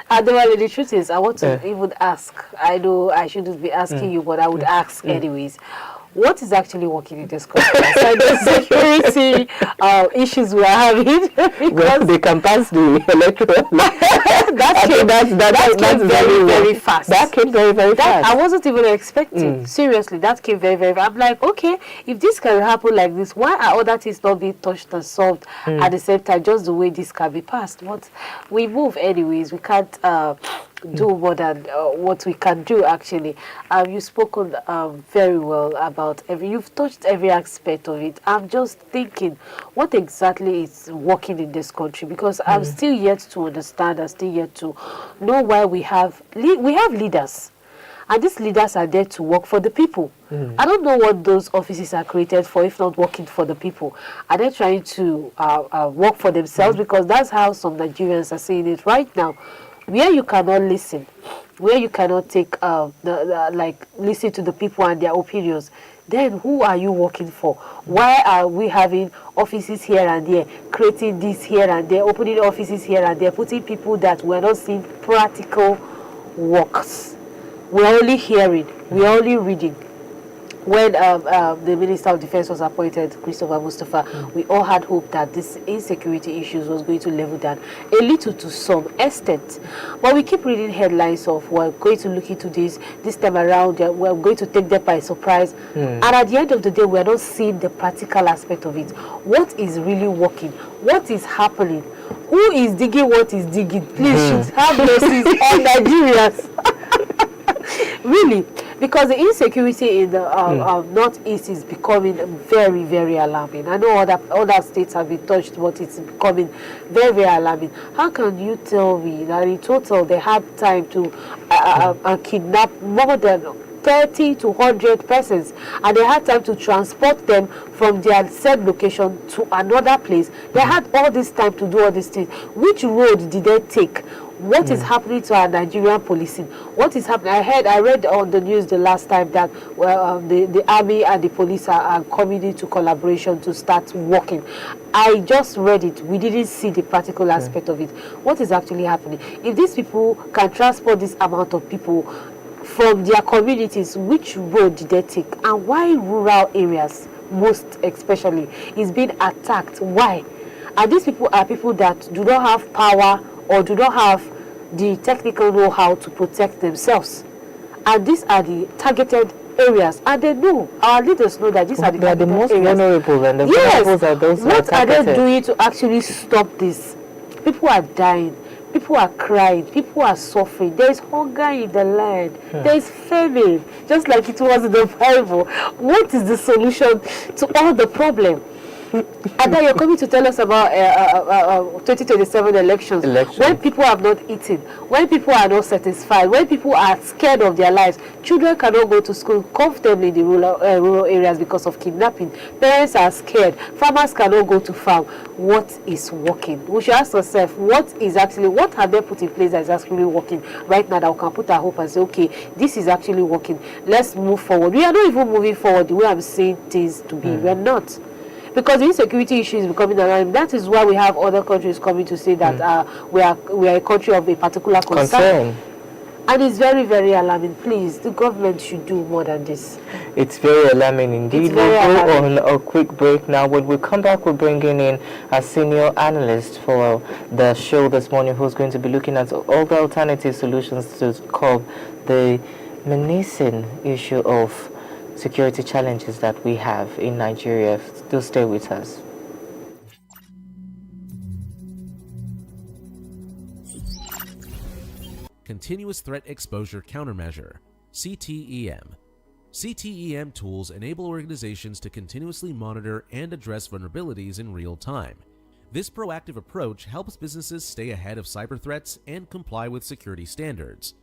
The truth is, I want to even ask. I know I shouldn't be asking you, but I would ask anyways. what is actually working in this country? So the security issues we are having. Well, they can pass the electoral. that came very fast. That came very fast. I wasn't even expecting. Seriously, that came very fast. I'm like, okay, if this can happen like this, why are other things not being touched and solved at the same time, just the way this can be passed? But we move anyways. We can't do more than what we can do, actually. You've spoken very well about you've touched every aspect of it. I'm just thinking, what exactly is working in this country? Because I'm still yet to understand, I'm still yet to know why we have leaders. And these leaders are there to work for the people. I don't know what those offices are created for, if not working for the people. Are they trying to work for themselves? Because that's how some Nigerians are seeing it right now. Where you cannot listen, where you cannot take listen to the people and their opinions, then who are you working for? Why are we having offices here and there, creating this here and there, opening offices here and there, putting people that we're not seeing practical works? We're only hearing, we're only reading. When the Minister of Defense was appointed, Christopher Mustafa, we all had hope that this insecurity issues was going to level down a little to some extent. But we keep reading headlines of, we're going to look into this time around, we're going to take them by surprise. And at the end of the day, we're not seeing the practical aspect of it. What is really working? What is happening? Who is digging what is digging? Please, should have mercy on Nigerians. Really, because the insecurity in the northeast is becoming very, very alarming. I know other states have been touched, but it's becoming very, very alarming. How can you tell me that in total they had time to kidnap more than 30 to 100 persons, and they had time to transport them from their said location to another place? They had all this time to do all these things. Which road did they take? What is happening to our Nigerian policing? What is happening? I read on the news the last time that the army and the police are coming into collaboration to start working. I just read it. We didn't see the practical aspect of it. What is actually happening? If these people can transport this amount of people from their communities, which road did they take? And why rural areas, most especially, is being attacked? Why? And these people are people that do not have power or do not have the technical know-how to protect themselves. And these are the targeted areas. And they know, our leaders know that these are the targeted most areas. vulnerable, and the vulnerables are those who are What are they targeted. doing to actually stop this? People are dying. People are crying. People are suffering. There is hunger in the land. There is famine, just like it was in the Bible. What is the solution to all the problem? And then you're coming to tell us about 2027 elections. When people have not eaten, when people are not satisfied, when people are scared of their lives, children cannot go to school comfortably in the rural areas because of kidnapping. Parents are scared. Farmers cannot go to farm. What is working? We should ask ourselves, what have they put in place that is actually working right now that we can put our hope and say, okay, this is actually working. Let's move forward. We are not even moving forward the way I'm saying things to be. We are not. Because the insecurity issue is becoming alarming. That is why we have other countries coming to say that we are a country of a particular concern. And it's very, very alarming. Please, the government should do more than this. It's very alarming indeed. We'll go on a quick break now. When we come back, we're bringing in a senior analyst for the show this morning who's going to be looking at all the alternative solutions to curb the menacing issue of security challenges that we have in Nigeria. Do stay with us. Continuous Threat Exposure Countermeasure, CTEM. CTEM tools enable organizations to continuously monitor and address vulnerabilities in real time. This proactive approach helps businesses stay ahead of cyber threats and comply with security standards.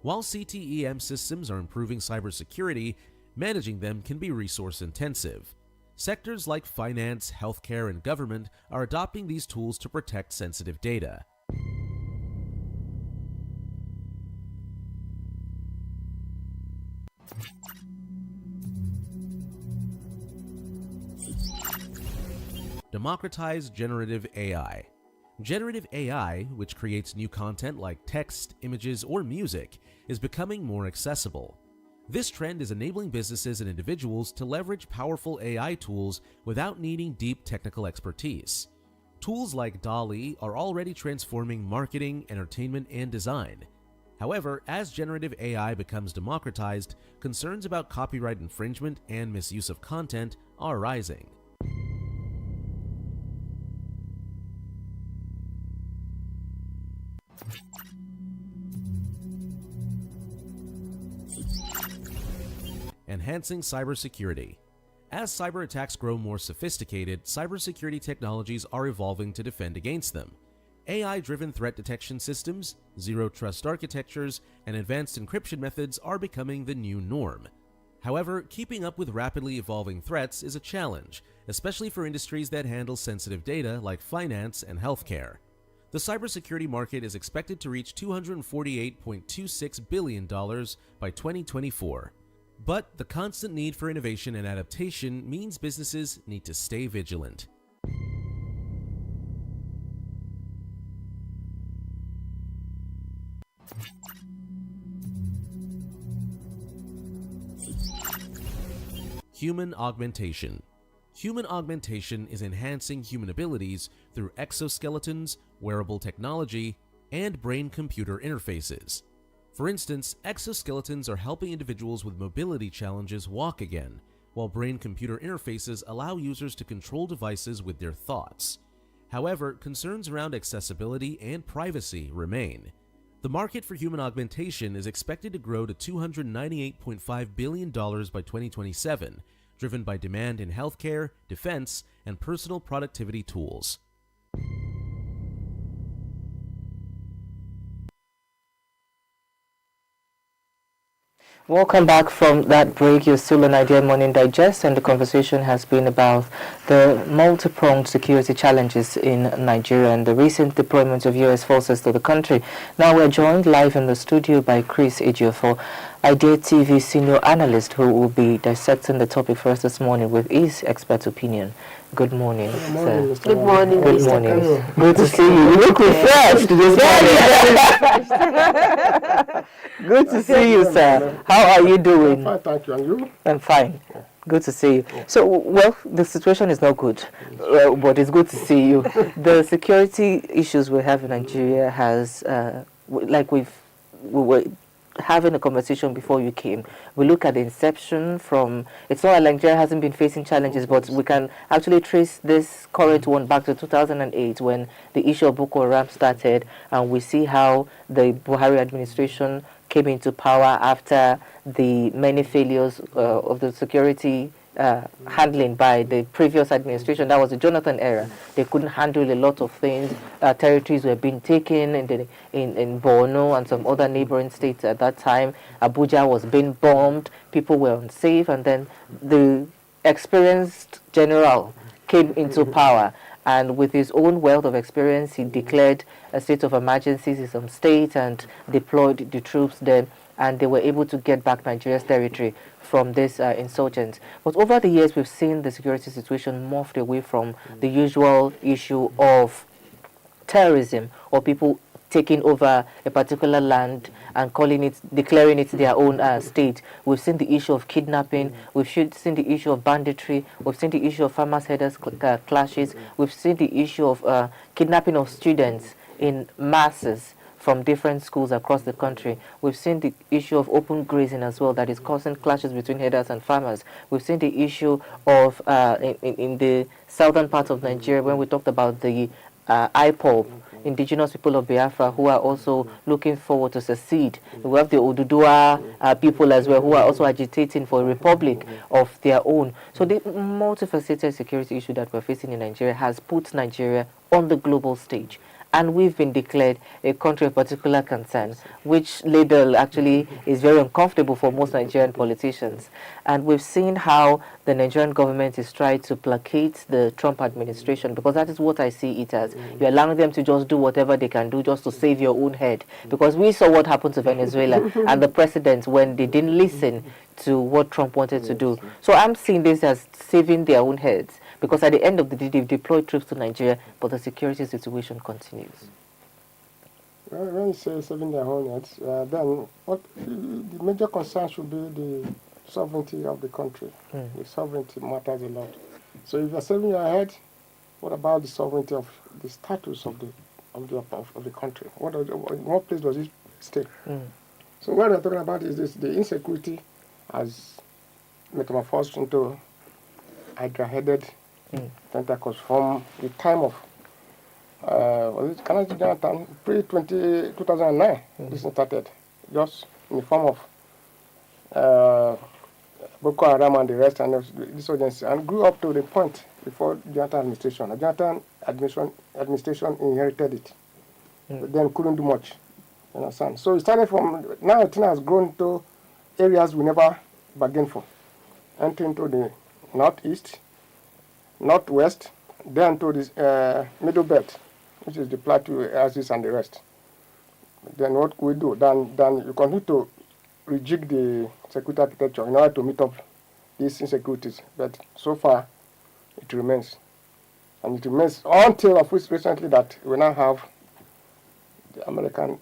While CTEM systems are improving cybersecurity, managing them can be resource-intensive. Sectors like finance, healthcare, and government are adopting these tools to protect sensitive data. Democratize generative AI. Generative AI, which creates new content like text, images, or music, is becoming more accessible. This trend is enabling businesses and individuals to leverage powerful AI tools without needing deep technical expertise. Tools like DALL-E are already transforming marketing, entertainment, and design. However, as generative AI becomes democratized, concerns about copyright infringement and misuse of content are rising. Enhancing cybersecurity. As cyber attacks grow more sophisticated, cybersecurity technologies are evolving to defend against them. AI-driven threat detection systems, zero-trust architectures, and advanced encryption methods are becoming the new norm. However, keeping up with rapidly evolving threats is a challenge, especially for industries that handle sensitive data like finance and healthcare. The cybersecurity market is expected to reach $248.26 billion by 2024. But the constant need for innovation and adaptation means businesses need to stay vigilant. Human augmentation. Human augmentation is enhancing human abilities through exoskeletons, wearable technology, and brain-computer interfaces. For instance, exoskeletons are helping individuals with mobility challenges walk again, while brain-computer interfaces allow users to control devices with their thoughts. However, concerns around accessibility and privacy remain. The market for human augmentation is expected to grow to $298.5 billion by 2027, driven by demand in healthcare, defense, and personal productivity tools. Welcome back from that break. You're still on Idea Morning Digest, and the conversation has been about the multi-pronged security challenges in Nigeria and the recent deployment of U.S. forces to the country. Now we're joined live in the studio by Chris Ejiofor, Idea TV senior analyst, who will be dissecting the topic for us this morning with his expert opinion. Good morning, sir. Good morning. Good morning. Good to see you. You look refreshed this morning. Good to see you, sir. How are you doing? Fine, thank you. And you? I'm fine. Good to see you. So, well, the situation is not good, but it's good to see you. The security issues we have in Nigeria has, we were having a conversation before you came. We look at the inception from, it's not like Nigeria hasn't been facing challenges, but we can actually trace this current one back to 2008 when the issue of Boko Haram started, and we see how the Buhari administration came into power after the many failures of the security handling by the previous administration. That was the Jonathan era. They couldn't handle a lot of things. Territories were being taken in Borno and some other neighboring states at that time. Abuja was being bombed. People were unsafe. And then the experienced general came into power. And with his own wealth of experience, he declared a state of emergencies in some states and deployed the troops there. And they were able to get back Nigeria's territory from this insurgents. But over the years, we've seen the security situation morphed away from the usual issue of terrorism or people taking over a particular land and declaring it their own state. We've seen the issue of kidnapping. We've seen the issue of banditry. We've seen the issue of farmers' herders clashes. We've seen the issue of kidnapping of students in masses from different schools across the country. We've seen the issue of open grazing as well that is causing clashes between herders and farmers. We've seen the issue of, in the southern part of Nigeria, when we talked about the IPOB, indigenous people of Biafra, who are also looking forward to secede. We have the Oduduwa people as well, who are also agitating for a republic of their own. So the multifaceted security issue that we're facing in Nigeria has put Nigeria on the global stage. And we've been declared a country of particular concern, which label actually is very uncomfortable for most Nigerian politicians. And we've seen how the Nigerian government is trying to placate the Trump administration, because that is what I see it as. You're allowing them to just do whatever they can do just to save your own head. Because we saw what happened to Venezuela and the president when they didn't listen to what Trump wanted to do. So I'm seeing this as saving their own heads. Because at the end of the day, they've deployed troops to Nigeria, but the security situation continues. When you say saving their own heads, then what the major concern should be the sovereignty of the country. The sovereignty matters a lot. So if you're saving your head, what about the sovereignty of the status of the country? What place does it stay? So what we're talking about is this: the insecurity has metamorphosed into hydra-headed tentacles from the time of pre-2009. This started just in the form of Boko Haram and the rest and this agency, and grew up to the point before Jonathan administration. The Jonathan administration inherited it, but then couldn't do much. You understand? So it started from now. It has grown to areas we never bargained for, entering into the northeast, northwest, then to this middle belt, which is the plateau, axis, and the rest. Then what could we do? Then you continue to rejig the security architecture in order to meet up these insecurities. But so far, it remains. And it remains until of which recently that we now have the American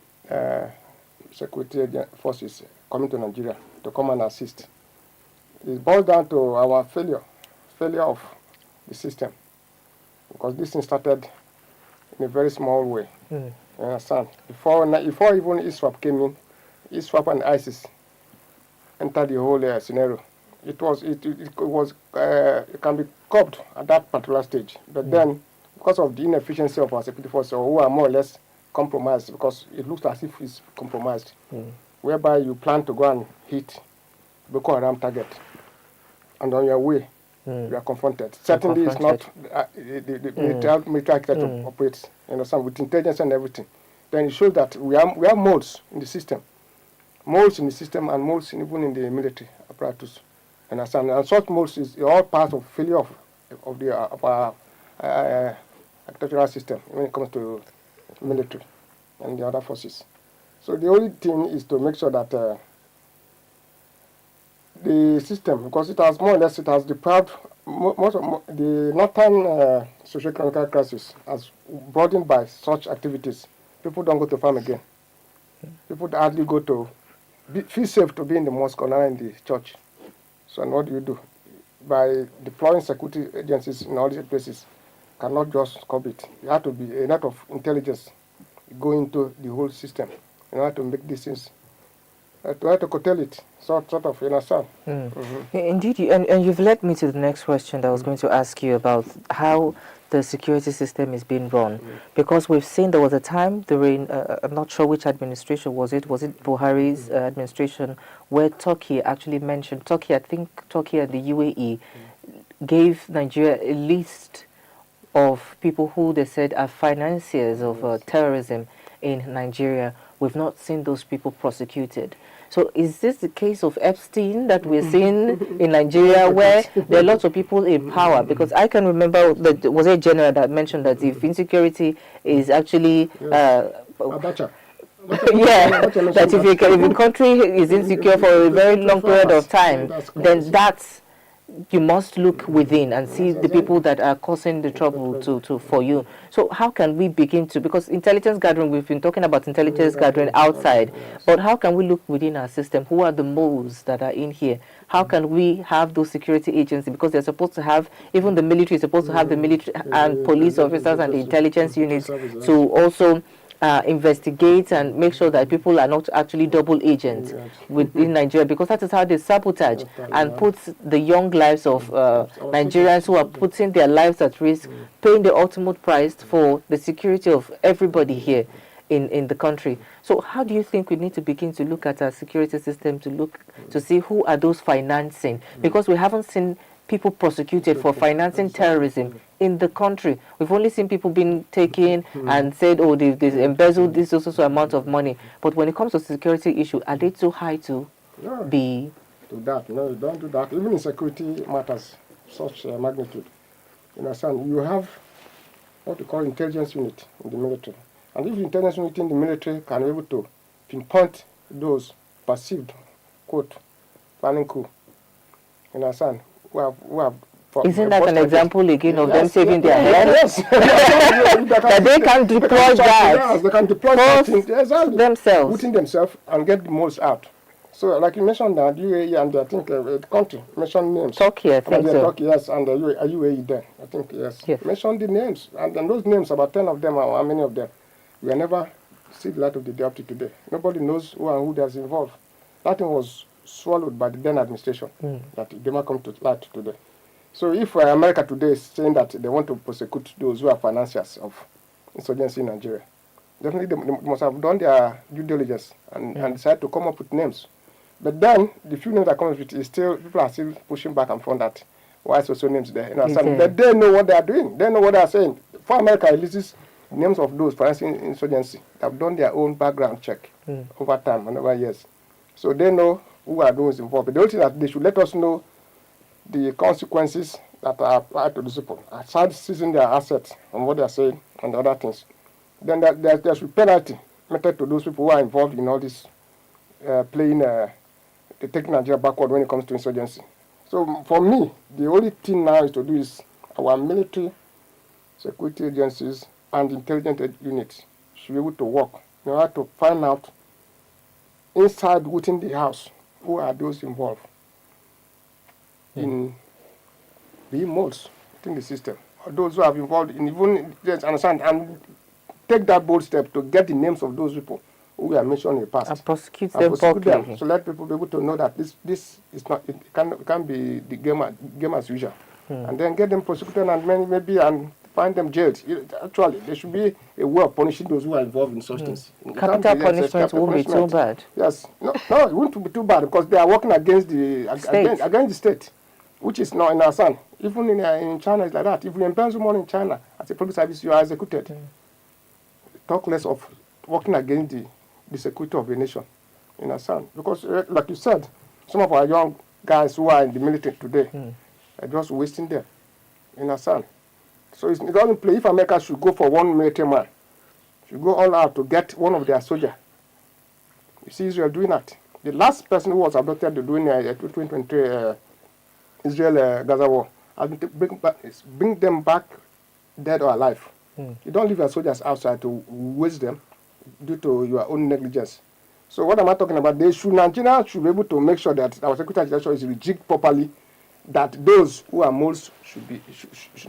security forces coming to Nigeria to come and assist. It boils down to our failure of the system, because this thing started in a very small way. You understand? Before even ISWAP came in, ISWAP and ISIS entered the whole scenario. It can be curbed at that particular stage, but then because of the inefficiency of our security forces, who are more or less compromised, because it looks as if it's compromised, whereby you plan to go and hit Boko Haram target, and on your way you are confronted. Certainly, it's not the military architecture operates, you understand, with intelligence and everything. Then it shows that we have modes in the system, and modes even in the military apparatus. And such modes is all part of failure of our architectural system when it comes to military and the other forces. So the only thing is to make sure that the system, because it has deprived most of the northern socio-economic crisis, as broadened by such activities. People don't go to farm again. People hardly go to feel safe to be in the mosque or not in the church. So what do you do? By deploying security agencies in all these places, cannot just curb it. You have to be a lot of intelligence go into the whole system in order to make these things, to curtail it, sort of, you understand? Indeed, and you've led me to the next question that I was going to ask you about how the security system is being run. Because we've seen there was a time during, I'm not sure which administration was it Buhari's administration, where Turkey actually mentioned, I think Turkey and the UAE gave Nigeria a list of people who they said are financiers of terrorism in Nigeria. We've not seen those people prosecuted. So is this the case of Epstein that we're seeing in Nigeria, where there are lots of people in power? Because I can remember that was a general that mentioned that if insecurity is actually Abacha. that if a country is insecure for a very long period of time, then that's you must look within and see the people that are causing the trouble for you. So how can we begin to, because intelligence gathering, we've been talking about intelligence gathering outside, but how can we look within our system? Who are the moles that are in here? How can we have those security agencies? Because they're supposed to have, even the military is supposed to have the military and police officers and the intelligence units to also investigate and make sure that people are not actually double agents within Nigeria, because that is how they sabotage and put the young lives of Nigerians who are putting their lives at risk, paying the ultimate price for the security of everybody here in the country. So how do you think we need to begin to look at our security system to see who are those financing? Because we haven't seen people prosecuted for financing terrorism in the country. We've only seen people being taken and said, oh, they've embezzled this also amount of money. But when it comes to security issue, are they too high to be? Do that. No, you don't do that. Even in security matters, such magnitude. You understand? You have what we call intelligence unit in the military. And if the intelligence unit in the military can be able to pinpoint those perceived, quote, planning coup, you understand, who have Isn't that an example again of them Yes, saving yes, their yes. heads? That they can deploy that They can deploy force something exactly, themselves. within themselves and get the most out. So, like you mentioned that UAE and I think the country mentioned names. Turkey, I think so. Turkey, yes, and UAE then. I think yes. Yes. Mention the names, and those names, about 10 of them, or how many of them, we never see the light of the day up to today. Nobody knows who and who that's involved. That thing was swallowed by the then administration. That it never come to light today. So if America today is saying that they want to prosecute those who are financiers of insurgency in Nigeria, definitely they must have done their due diligence and decided to come up with names. But then the few names that comes with is still, people are still pushing back and front that why so names there. You know, but they know what they are doing. They know what they are saying. For America, it lists names of those financing insurgency. They have done their own background check over time and over years. So they know who are those involved. But the only thing that they should let us know the consequences that are applied to these people, aside seizing their assets and what they are saying and other things. Then there should be penalty meted to those people who are involved in all this they take Nigeria backward when it comes to insurgency. So for me, the only thing now is to do is our military, security agencies, and intelligence units should be able to work in order to find out inside within the house who are those involved in the molds within the system, or those who have involved in even understand and take that bold step to get the names of those people who we have mentioned in the past. And prosecute them properly. So let people be able to know that this is not, it can be the game as usual. And then get them prosecuted and maybe and find them jailed. Actually, there should be a way of punishing those who are involved in such things. Capital punishment won't be too bad. Yes. No, it won't be too bad because they are working against the state, which is not in our son. Even in China, it's like that. If you embezzle money in China as a public service, you are executed. Talk less of working against the security of a nation in Assam. Because, like you said, some of our young guys who are in the military today are just wasting them in Assam. So it doesn't play. If America should go for one military man, should go all out to get one of their soldiers. You see Israel doing that. The last person who was abducted during the 2023 Israel-Gaza war has been to bring them back dead or alive. You don't leave your soldiers outside to waste them due to your own negligence. So what am I talking about? Nigeria should be able to make sure that our security election is rejigged properly, that those who are moles should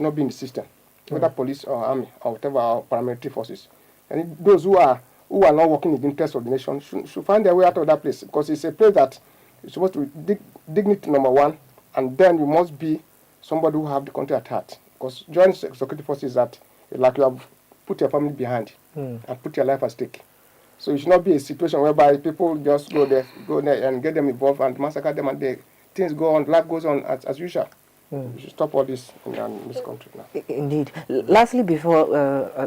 not be in the system, whether police or army or whatever, or paramilitary forces. And those who are not working in the interest of the nation should find their way out of that place, because it's a place that is supposed to be dignity number one, and then you must be somebody who have the country at heart. Because joining security forces is that like you have put your family behind and put your life at stake. So it should not be a situation whereby people just go there and get them involved and massacre them, and things go on, life goes on as usual. We should stop all this in this country now. Indeed. Lastly, before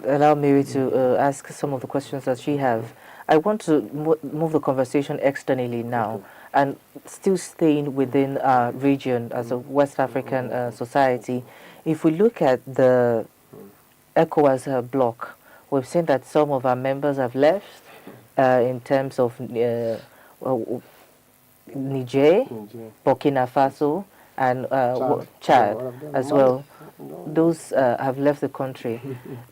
allow Mary to ask some of the questions that she have, I want to move the conversation externally now, and still staying within our region as a West African society. If we look at the ECOWAS bloc, we've seen that some of our members have left in terms of Niger, Burkina Faso, and Chad as well. Those have left the country,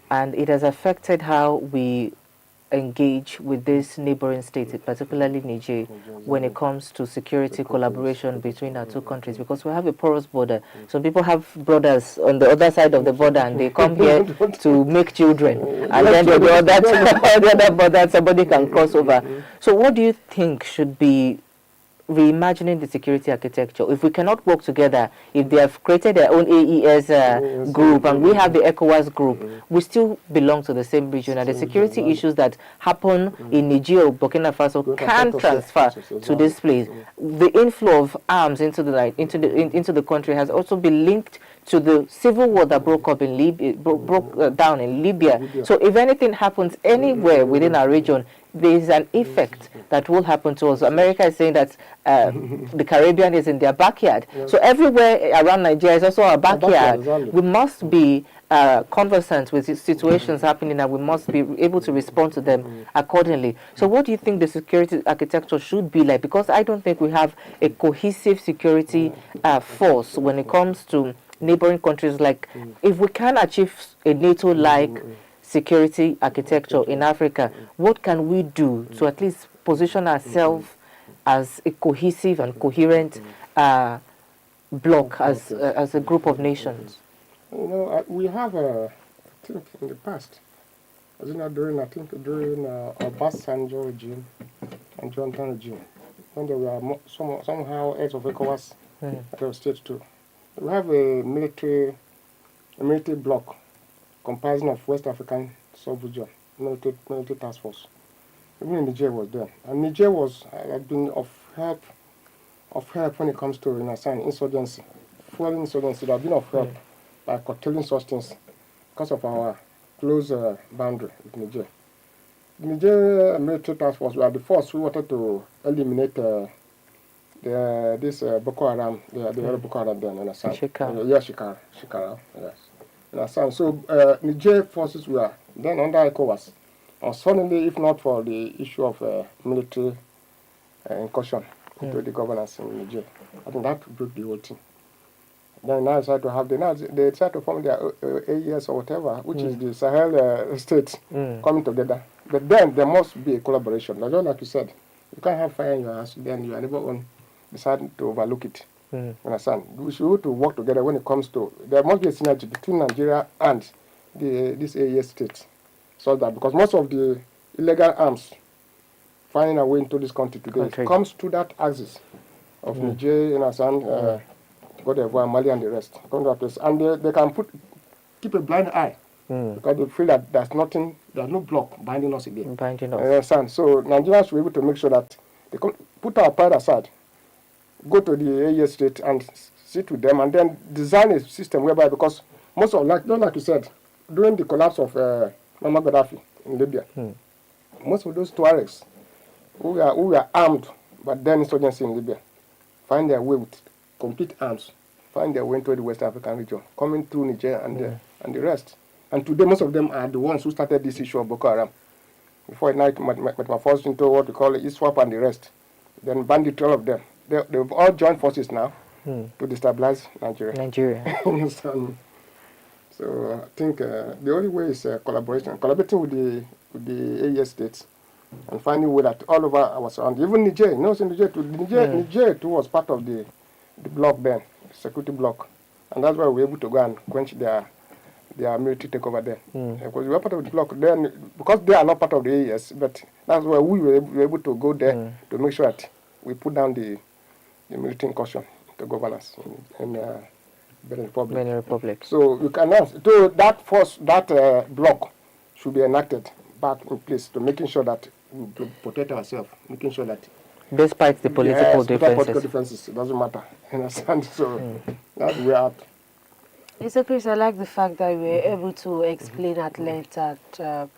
and it has affected how we engage with these neighboring states, particularly Niger, when it comes to security collaboration between our two countries, because we have a porous border. Some people have brothers on the other side of the border, and they come here to make children, and then the other border, somebody can cross over. So what do you think should be reimagining the security architecture? If we cannot work together, if they have created their own AES group and we have the ECOWAS group, we still belong to the same region, and the security issues that happen in Niger or Burkina Faso can transfer to this place. The inflow of arms into the country has also been linked to the civil war that broke up in Libya, broke down in Libya. So if anything happens anywhere within our region, there is an effect that will happen to us. America is saying that the Caribbean is in their backyard. So everywhere around Nigeria is also our backyard. Exactly. We must be conversant with situations happening, and we must be able to respond to them accordingly. So what do you think the security architecture should be like? Because I don't think we have a cohesive security force when it comes to neighboring countries. Like, if we can achieve a NATO-like security architecture in Africa, what can we do to at least position ourselves as a cohesive and coherent bloc, as a group of nations? You know, we have, I think, in the past, I think during Obasanjo regime and Jonathan regime, when they were somehow heads of ECOWAS, that was state too. We have a military bloc comprising of West African sub-region, military task force. Even Niger was there. And Niger had been of help when it comes to, insurgency, fueling insurgency. They have been of help by curtailing such things because of our close boundary with Niger. The Niger military task force were the first who wanted to eliminate this Boko Haram, the other Boko Haram there, understand? Shikara, yes. Understand? So Niger forces were then under ECOWAS. And suddenly, if not for the issue of military incursion into the governance in Niger, I think that broke the whole thing. Then now they try to form their AES or whatever, which is the Sahel states coming together. But then there must be a collaboration. Just like you said, you can't have fire in your house, then you are never on decide to overlook it. Understand? We should to work together when it comes to, there must be a synergy between Nigeria and this AES states. So that, because most of the illegal arms finding a way into this country today comes to that axis of Niger, Cote d'Ivoire, Mali, and the rest. Come to that place. And they can keep a blind eye because they feel that there's no block binding us again. So Nigerians should be able to make sure that they can put our pride aside, go to the AES state and sit with them, and then design a system whereby, because most of, like you said, during the collapse of Muammar Gaddafi in Libya, most of those Tuaregs who were armed, but then insurgency in Libya, find their way with complete arms, find their way into the West African region, coming through Niger and the rest. And today, most of them are the ones who started this issue of Boko Haram. Before it metamorphosed into what we call ISWAP and the rest. Then bandit, all of them. They've all joined forces now to destabilize Nigeria. So I think the only way is collaborating with the AES states, and finding a way that all over our surroundings, even Niger, Niger too was part of the bloc then, the security bloc, and that's why we were able to go and quench their military takeover there. Because we were part of the bloc then, because they are not part of the AES, but that's why we were able to go there to make sure that we put down the military incursion into governance in Benin Republic. So you can now, so that bloc should be enacted back in place to making sure that we protect ourselves, making sure that despite the political differences, it doesn't matter. Understand? So that's where out. Mr. Chris, I like the fact that we were able to explain at length that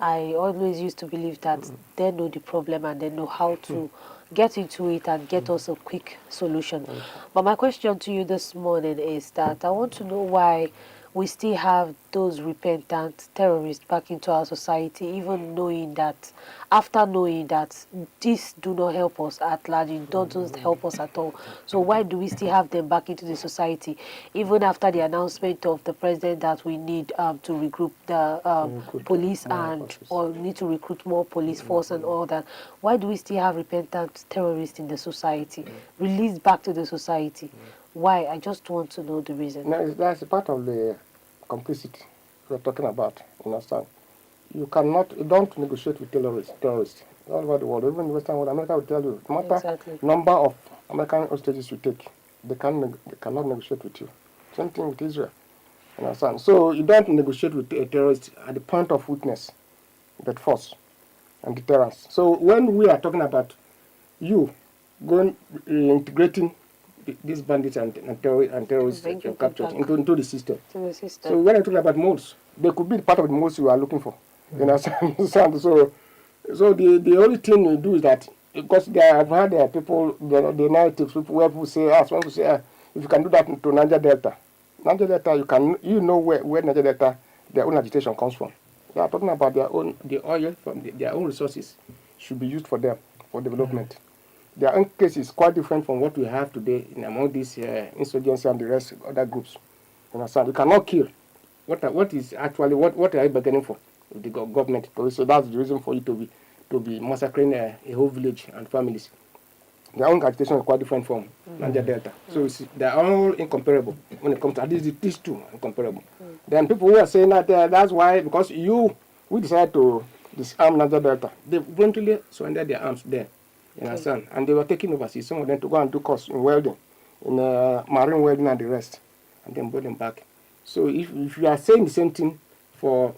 I always used to believe that they know the problem and they know how to get into it and get us a quick solution. But my question to you this morning is that I want to know why we still have those repentant terrorists back into our society, even knowing that, after knowing that this do not help us at large, it doesn't help us at all. So why do we still have them back into the society, even after the announcement of the president that we need to regroup the police or need to recruit more police force and all that? Why do we still have repentant terrorists in the society, released back to the society? Why? I just want to know the reason. No, that's a part of the complicity we're talking about. You understand? You don't negotiate with terrorists all over the world. Even in the Western world, America will tell you, no matter number of American hostages you take, they cannot negotiate with you. Same thing with Israel. You understand? So you don't negotiate with a terrorist at the point of weakness, but force and deterrence. So when we are talking about you integrating these bandits and terrorists captured into the system. So when I'm talking about modes, they could be part of the modes you are looking for. You understand? So the only thing we do is that, because I've had people, the narratives, where people say, if you can do that to Niger Delta, you know where Niger Delta, their own agitation comes from. They are talking about the oil from their own resources should be used for them, for development. Their own case is quite different from what we have today among these insurgency and the rest other groups. You understand? You cannot kill. What is actually what are you bargaining for with the government? So that's the reason for you to be massacring a whole village and families. Their own agitation is quite different from Niger Delta. So they are all incomparable when it comes to at least these two incomparable. Then people who are saying that that's why because we decided to disarm Niger Delta, they voluntarily surrendered their arms there. You understand? And they were taking overseas. Some of them to go and do course in welding, in marine welding and the rest, and then brought them back. So if you are saying the same thing for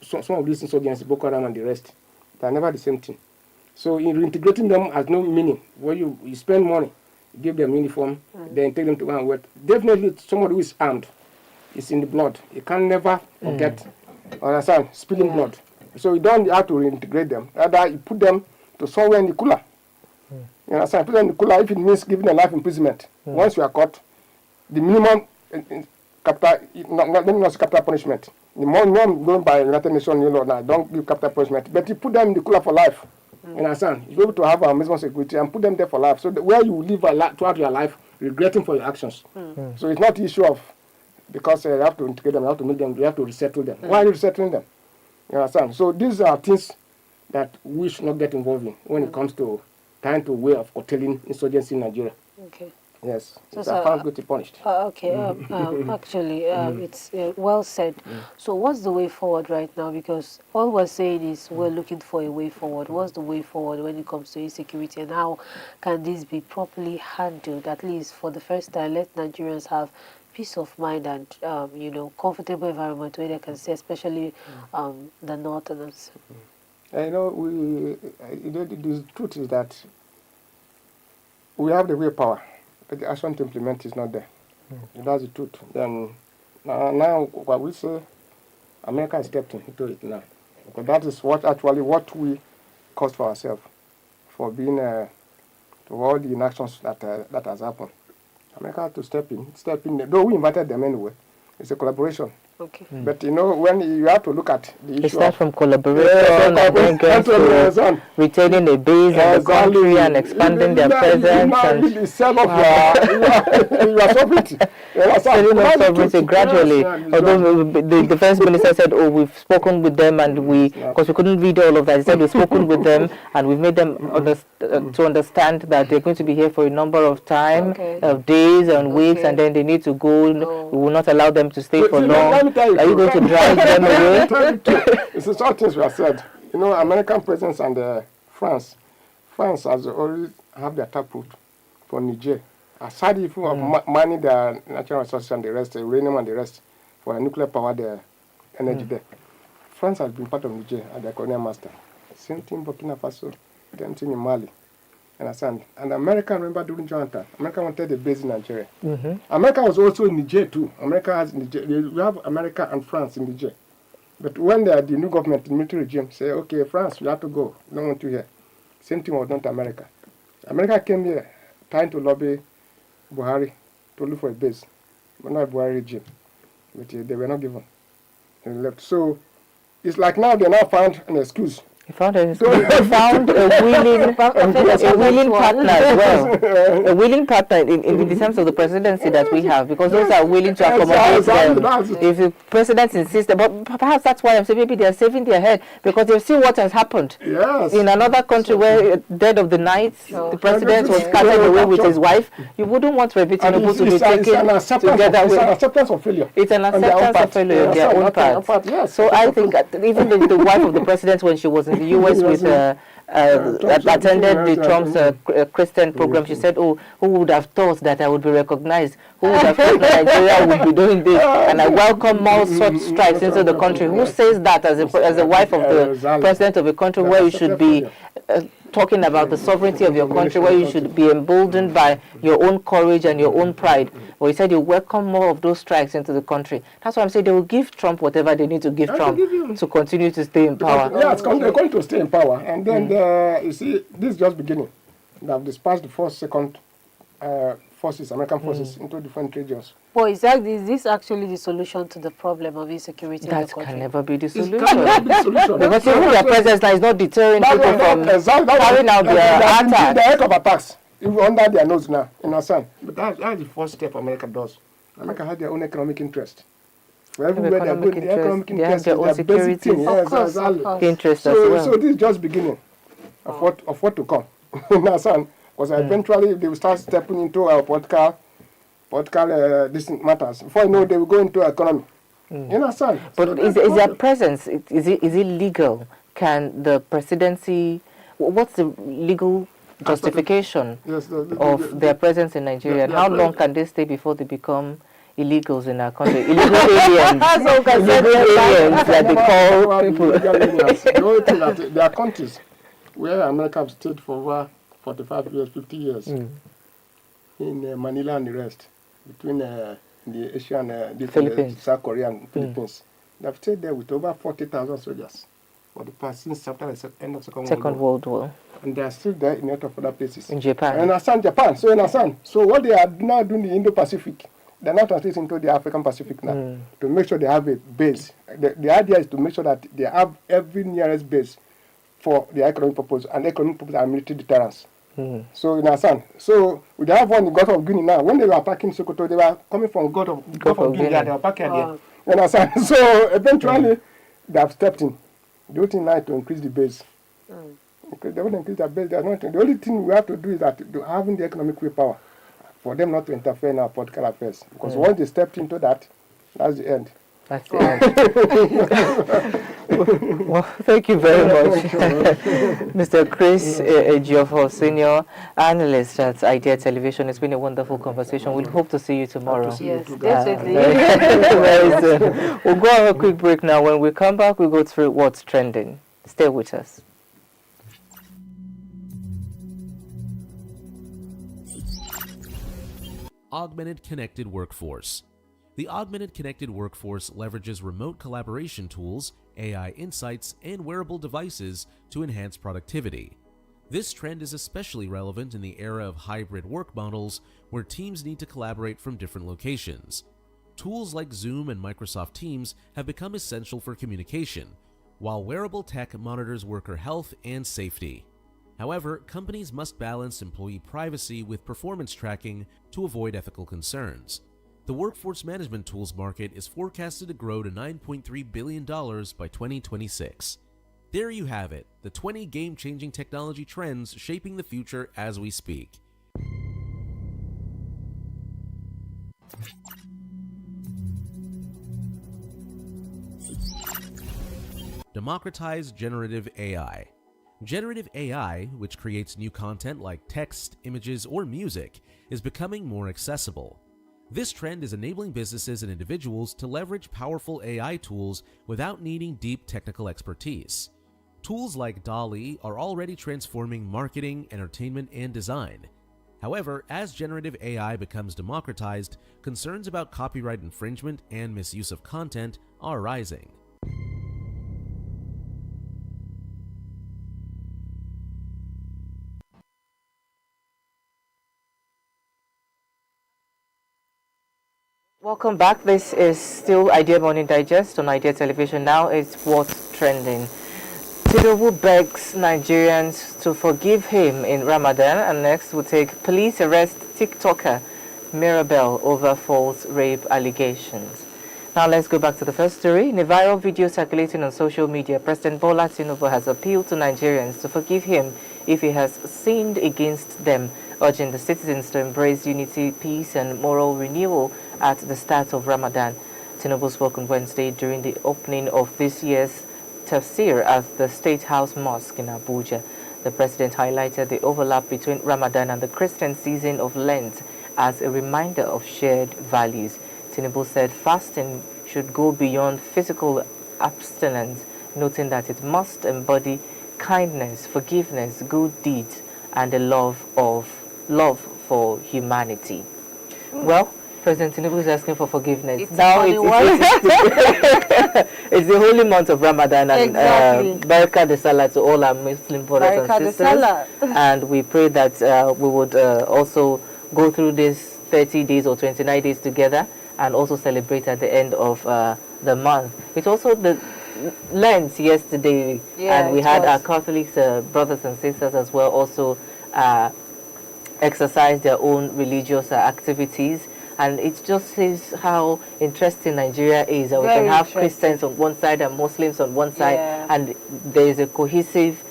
some of these insurgents, Boko Haram and the rest, they are never the same thing. So in reintegrating them has no meaning. When you spend money, you give them uniform, then take them to go and work. Definitely somebody who is armed is in the blood. You can never forget, understand, spilling blood. So you don't have to reintegrate them. Rather, you put them to somewhere in the cooler. You understand? Put them in the cooler if it means giving them life imprisonment. Once you are caught, the minimum capital, not capital punishment. The minimum going by United Nations, now don't give capital punishment. But you put them in the cooler for life. You understand? You're able to have a maximum security and put them there for life. So where you live throughout your life, regretting for your actions. So it's not the issue of because you have to integrate them, you have to make them, you have to resettle them. Why are you resettling them? You understand? So these are things that we should not get involved in when it comes to trying to way of curtailing insurgency in Nigeria. Okay. Yes, it's a crime to be punished. Actually, it's well said. So what's the way forward right now? Because all we're saying is we're looking for a way forward. What's the way forward when it comes to insecurity, and how can this be properly handled? At least for the first time, let Nigerians have peace of mind and comfortable environment where they can see, especially the northerners. The truth is that we have the willpower. But the action to implement is not there. That's the truth. Then now what we say, America has stepped into it now. Because that is what we caused for ourselves, for being to all the inactions that has happened. America had to step in. Though we invited them anyway, it's a collaboration. Okay. But when you have to look at the issue, it starts from collaboration and then gets to retaining a base in the country and expanding their presence. And sell off your sovereignty. Selling off sovereignty gradually. Although the defense minister said, we've spoken with them and because we couldn't read all of that. He said, we've spoken with them and we've made them to understand that they're going to be here for a number of of days and weeks, and then they need to go. We will not allow them to stay for long. Are you going to drive them away? It's the sort of things we have said. American presence and France has already have their taproot for Niger. Aside if you have mining their natural resources and the rest, uranium and the rest, for nuclear power, their energy there. France has been part of Niger as their colonial master. Same thing in Burkina Faso, same thing in Mali. Understand? And America, remember during Jonathan, America wanted a base in Nigeria. America was also in Niger too. America has Niger. We have America and France in Niger. But when the new government, the military regime, say, okay, France, you have to go. We don't want you here. Same thing was done to America. America came here trying to lobby Buhari to look for a base. But not Buhari regime. But they were not given. They left. So it's like now they now found an excuse. He found a willing partner as well. A willing partner in the terms of the presidency that we have, because those are willing to accommodate them. If the president insists, but perhaps that's why I'm saying maybe they are saving their head, because they've seen what has happened. Yes. In another country where dead of the night, the president was carried away with his wife. You wouldn't want Tinubu to be taken together with. It's an acceptance of failure. It's an acceptance of failure on their own part. Yes. So I think that even the wife of the president, when she was in the U.S. with attended the Trump's Christian program, she said, who would have thought that I would be recognized? Who would have thought that Nigeria would be doing this? And I welcome more such strikes into the country. Who says that as a wife of the president of a country where you should be talking about the sovereignty of your country, where you should be emboldened by your own courage and your own pride? Well, he said you welcome more of those strikes into the country. That's why I'm saying they will give Trump whatever they need to give Trump to continue to stay in power. They're going to stay in power. And then, you see, this is just beginning. They have dispatched the second forces, American forces, into different regions. Well, is this actually the solution to the problem of insecurity in the country? That can never be the solution. Because even their presence now is not deterring people from carrying out their attacks. The heck of attacks, even under their nose now, in our son. But that's the first step America does America has their own economic interest. For everywhere they go, economic the economic interest, they have interest their is own their basic security. thing. Of Yes, course, exactly. of course. Interest as So, well. so this is just beginning of what to come. Understand? Because eventually they will start stepping into our political these matters. Before you know, they will go into economy. You understand? But So is that's the their problem. presence, is it legal? Can the presidency, what's the legal justification Yes, of their presence in Nigeria? And their how long presence- can they stay before they become illegals in our country? Illegal aliens. So can Illegal aliens that they call people. The only thing that there are countries where America have stayed for over 45 years, 50 years, in Manila and the rest, between the Asian, Philippines. South Korea and Philippines. They have stayed there with over 40,000 soldiers for the past since after the end of Second Second World War. World War And they are still there in a lot of other places. in Japan. You understand Japan? So you understand? So what they are now doing the Indo-Pacific, they're now translating into the African Pacific now to make sure they have a base. The idea is to make sure that they have every nearest base for their economic purpose, and economic purpose and military deterrence. So you understand? So we have one in Gulf of Guinea now. When they were attacking Sokoto, they were coming from Gulf of Guinea. They were attacking there. You understand? So eventually they have stepped in. The only thing now is to increase the base. Because they won't increase their base. The only thing we have to do is that to having the economic willpower for them not to interfere in our political affairs. Because once they stepped into that, that's the end. That's the end. Well, thank you very much, Mr. Chris Ejiofor, senior analyst at Idea Television. It's been a wonderful conversation. We hope to see you tomorrow. Yes, definitely. Very soon. We'll go on a quick break now. When we come back, we'll go through what's trending. Stay with us. Augmented Connected Workforce. The Augmented Connected Workforce leverages remote collaboration tools, AI insights, and wearable devices to enhance productivity. This trend is especially relevant in the era of hybrid work models where teams need to collaborate from different locations. Tools like Zoom and Microsoft Teams have become essential for communication, while wearable tech monitors worker health and safety. However, companies must balance employee privacy with performance tracking to avoid ethical concerns. The workforce management tools market is forecasted to grow to $9.3 billion by 2026. There you have it, the 20 game-changing technology trends shaping the future as we speak. Democratize generative AI. Generative AI, which creates new content like text, images, or music, is becoming more accessible. This trend is enabling businesses and individuals to leverage powerful AI tools without needing deep technical expertise. Tools like DALL-E are already transforming marketing, entertainment, and design. However, as generative AI becomes democratized, concerns about copyright infringement and misuse of content are rising. Welcome back. This is still Idea Morning Digest on Idea Television. Now it's what's trending. Tinubu begs Nigerians to forgive him in Ramadan, and next we'll take police arrest TikToker Mirabel over false rape allegations. Now let's go back to the first story. In a viral video circulating on social media, President Bola Tinubu has appealed to Nigerians to forgive him if he has sinned against them, urging the citizens to embrace unity, peace, and moral renewal at the start of Ramadan. Tinubu spoke on Wednesday during the opening of this year's tafsir at the State House Mosque in Abuja. The president highlighted the overlap between Ramadan and the Christian season of Lent as a reminder of shared values. Tinubu said fasting should go beyond physical abstinence, noting that it must embody kindness, forgiveness, good deeds, and a love for humanity. Well, President Tinubu is asking for forgiveness. It's the holy month of Ramadan, and Exactly. Barakah de Salah to all our Muslim brothers Barakah and de sisters. Salah. And we pray that we would also go through this 30 days or 29 days together and also celebrate at the end of the month. It's also the Lent yesterday, Yeah, and we it had was. our Catholic brothers and sisters as well also exercise their own religious activities. And it just says how interesting Nigeria is. That we Very can have interesting. Christians on one side and Muslims on one side, Yeah. and there is a cohesive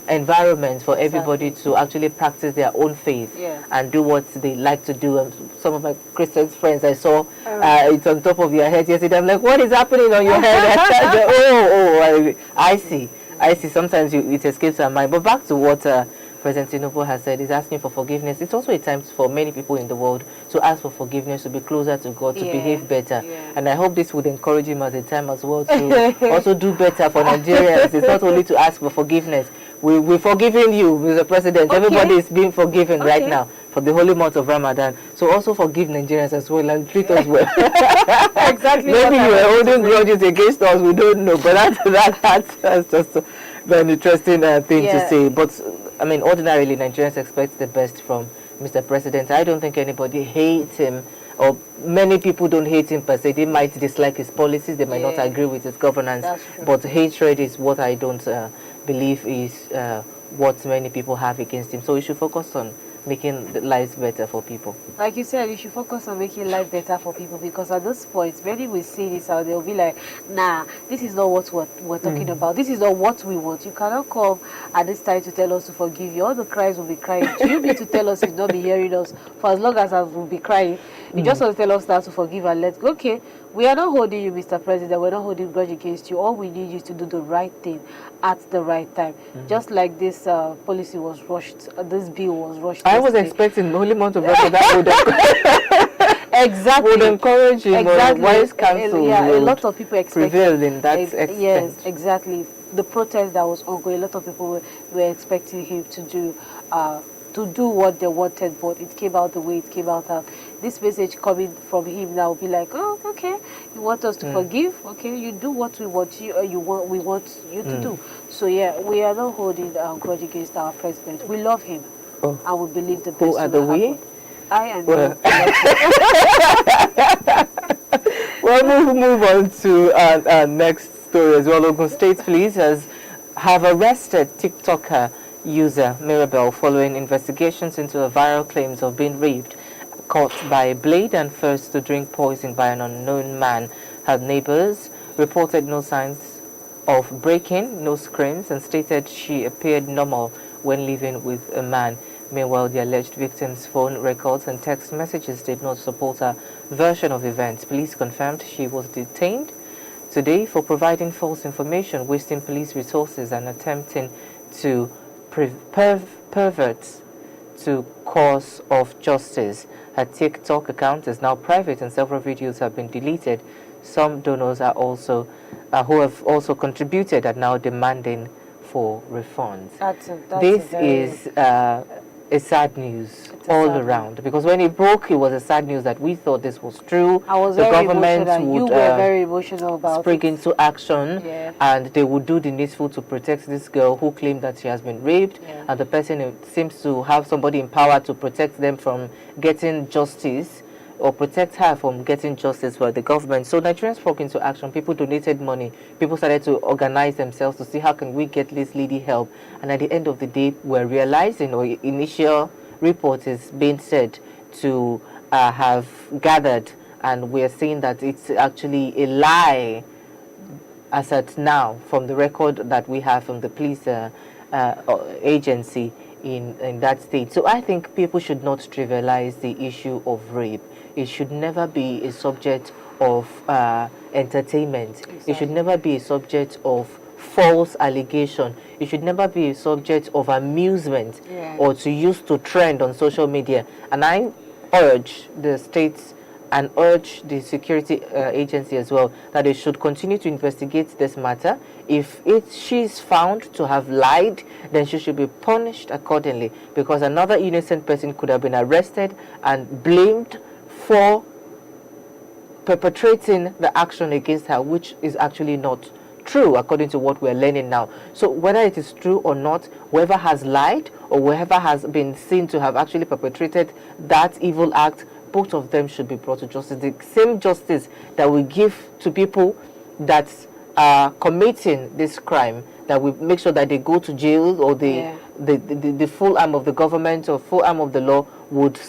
environment for everybody Exactly. to actually practice their own faith Yeah. and do what they like to do. And some of my Christian friends, I saw it's on top of your head yesterday. I'm like, what is happening on your head? I see. I see. Sometimes it escapes our mind. But back to what President Tinubu has said, he's asking for forgiveness. It's also a time for many people in the world to ask for forgiveness, to be closer to God, to behave better. Yeah. And I hope this would encourage him at the time as well to also do better for Nigerians. It's not only to ask for forgiveness. We're forgiving you, Mr. President. Okay. Everybody is being forgiven right Okay. now for the holy month of Ramadan. So also forgive Nigerians as well and treat us well. Exactly. Maybe what you I are wanted to holding say. grudges against us, we don't know. But that's just a very interesting thing to Yeah. say. But I mean, ordinarily, Nigerians expect the best from Mr. President. I don't think anybody hates him, or many people don't hate him per se. They might dislike his policies, they might not Yeah. agree with his governance. That's true. But hatred is what I don't believe is what many people have against him. So we should focus on making the lives better for people. Like you said, you should focus on making life better for people, because at this point, many will see this and they'll be like, nah, this is not what we're talking about. This is not what we want. You cannot come at this time to tell us to forgive you. All the cries will be crying. You need to tell us you've not been hearing us for as long as I will be crying. You just want to tell us now to forgive and let go. Okay, we are not holding you, Mr. President. We're not holding grudge against you. All we need is to do the right thing at the right time. Just like this policy was rushed, this bill was rushed. I was yesterday. expecting the holy month of Ramadan would Exactly. would encourage him, Exactly. wise counsel Yeah, a would lot of people expect prevail in that extent. Yes, exactly. The protest that was ongoing, a lot of people were expecting him to do what they wanted, but it came out the way it came out. This message coming from him now will be like, oh, okay, you want us to forgive? Okay, you do what we want we want you to do. So yeah, we are not holding a grudge against our president. We love him, and we believe the best. Who are the will we? happen. I and Well, you. well, we'll move on to our next story as well. Ogun State Police have arrested TikToker user Mirabel following investigations into her viral claims of being raped, caught by a blade and forced to drink poison by an unknown man. Her neighbors reported no signs of breaking, no screams, and stated she appeared normal when living with a man. Meanwhile, the alleged victim's phone records and text messages did not support her version of events. Police confirmed she was detained today for providing false information, wasting police resources, and attempting to pervert to cause of justice. Her TikTok account is now private and several videos have been deleted. Some donors are also who have also contributed are now demanding for refunds. This is a sad news all around, because when it broke, it was a sad news that we thought this was true. I was the very government emotional. You would were very emotional about spring into action, Yeah. and they would do the needful to protect this girl who claimed that she has been raped, Yeah. and the person seems to have somebody in power to protect them from getting justice, or protect her from getting justice for the government. So Nigerians spoke into action. People donated money. People started to organize themselves to see how can we get this lady help. And at the end of the day, we're realizing, or initial report is being said to have gathered, and we're seeing that it's actually a lie as at now from the record that we have from the police agency in that state. So I think people should not trivialize the issue of rape. It should never be a subject of entertainment. Exactly. It should never be a subject of false allegation. It should never be a subject of amusement, Yeah. or to use to trend on social media. And I urge the states and urge the security agency as well that they should continue to investigate this matter. If she's found to have lied, then she should be punished accordingly, because another innocent person could have been arrested and blamed for perpetrating the action against her, which is actually not true according to what we're learning now. So whether it is true or not, whoever has lied or whoever has been seen to have actually perpetrated that evil act, both of them should be brought to justice. The same justice that we give to people that are committing this crime, that we make sure that they go to jail, or the full arm of the government or full arm of the law would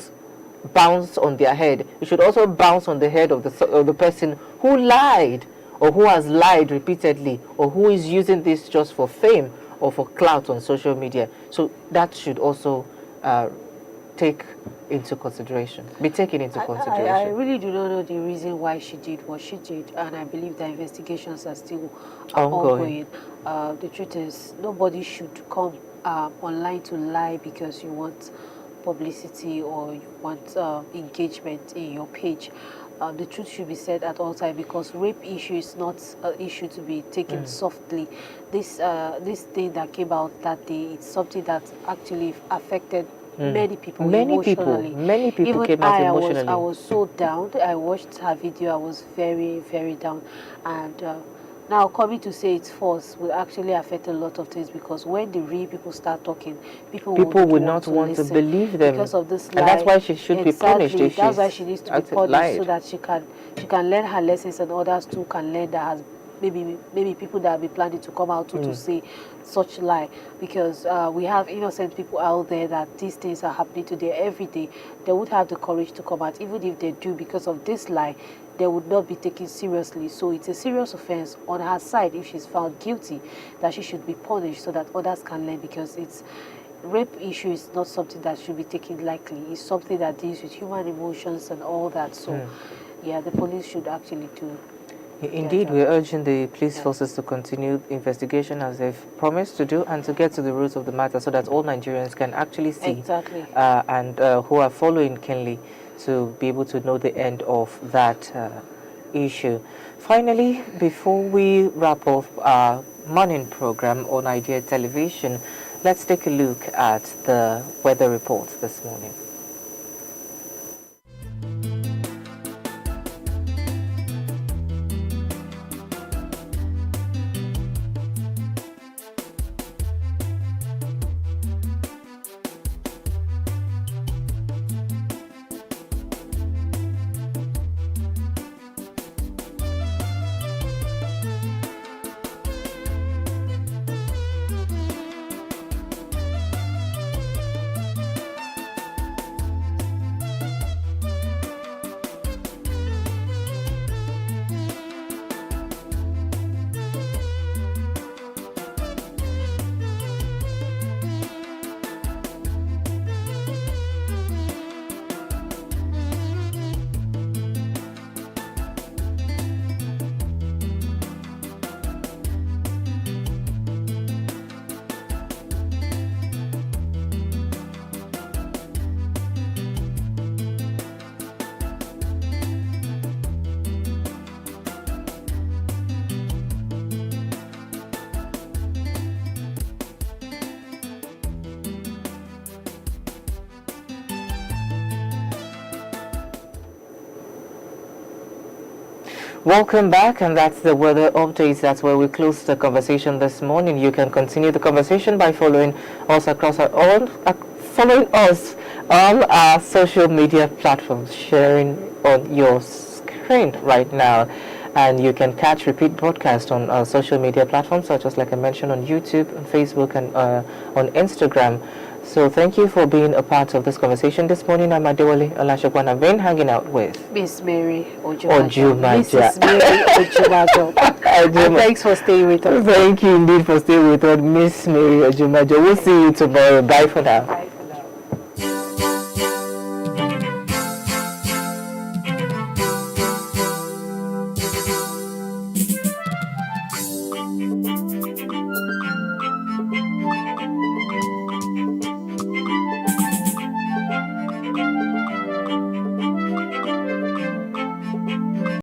bounce on their head. It should also bounce on the head of the person who lied, or who has lied repeatedly, or who is using this just for fame or for clout on social media. So that should also be taken into consideration. I really do not know the reason why she did what she did, and I believe the investigations are still ongoing. The truth is, nobody should come online to lie because you want publicity or you want engagement in your page. The truth should be said at all times, because rape issue is not an issue to be taken softly. This thing that came out that day, it's something that actually affected many people emotionally. Many people came out emotionally. I was so down. I watched her video. I was very, very down. And now coming to say it's false will actually affect a lot of things, because when the real people start talking, people would not want to believe them because of this lie. And that's why she should be punished. That's why she needs to be punished, so that she can learn her lessons, and others too can learn that has maybe people that have been planning to come out to say such lie, because we have innocent people out there that these things are happening to them every day. They would have the courage to come out. Even if they do, because of this lie, they would not be taken seriously. So it's a serious offense on her side if she's found guilty, that she should be punished so that others can learn, because rape issue is not something that should be taken lightly. It's something that deals with human emotions and all that. So yeah, the police should actually do. Indeed, we're urging the police forces to continue the investigation as they've promised to do, and to get to the roots of the matter, so that all Nigerians can actually see and who are following keenly to be able to know the end of that issue. Finally, before we wrap up our morning program on Idea Television, let's take a look at the weather report this morning. Welcome back, and that's the weather updates. That's where we close the conversation this morning. You can continue the conversation by following us on our social media platforms, sharing on your screen right now. And you can catch repeat broadcast on our social media platforms, such as, like I mentioned, on YouTube, on Facebook, and on Instagram. So thank you for being a part of this conversation this morning. I'm Adewale Olashokwan. I've been hanging out with Miss Mary Ojumajo. Mrs. Mary Ojumajo. And thanks for staying with us. Thank you indeed for staying with us, Miss Mary Ojumajo. We'll see you tomorrow. Bye for now. Bye.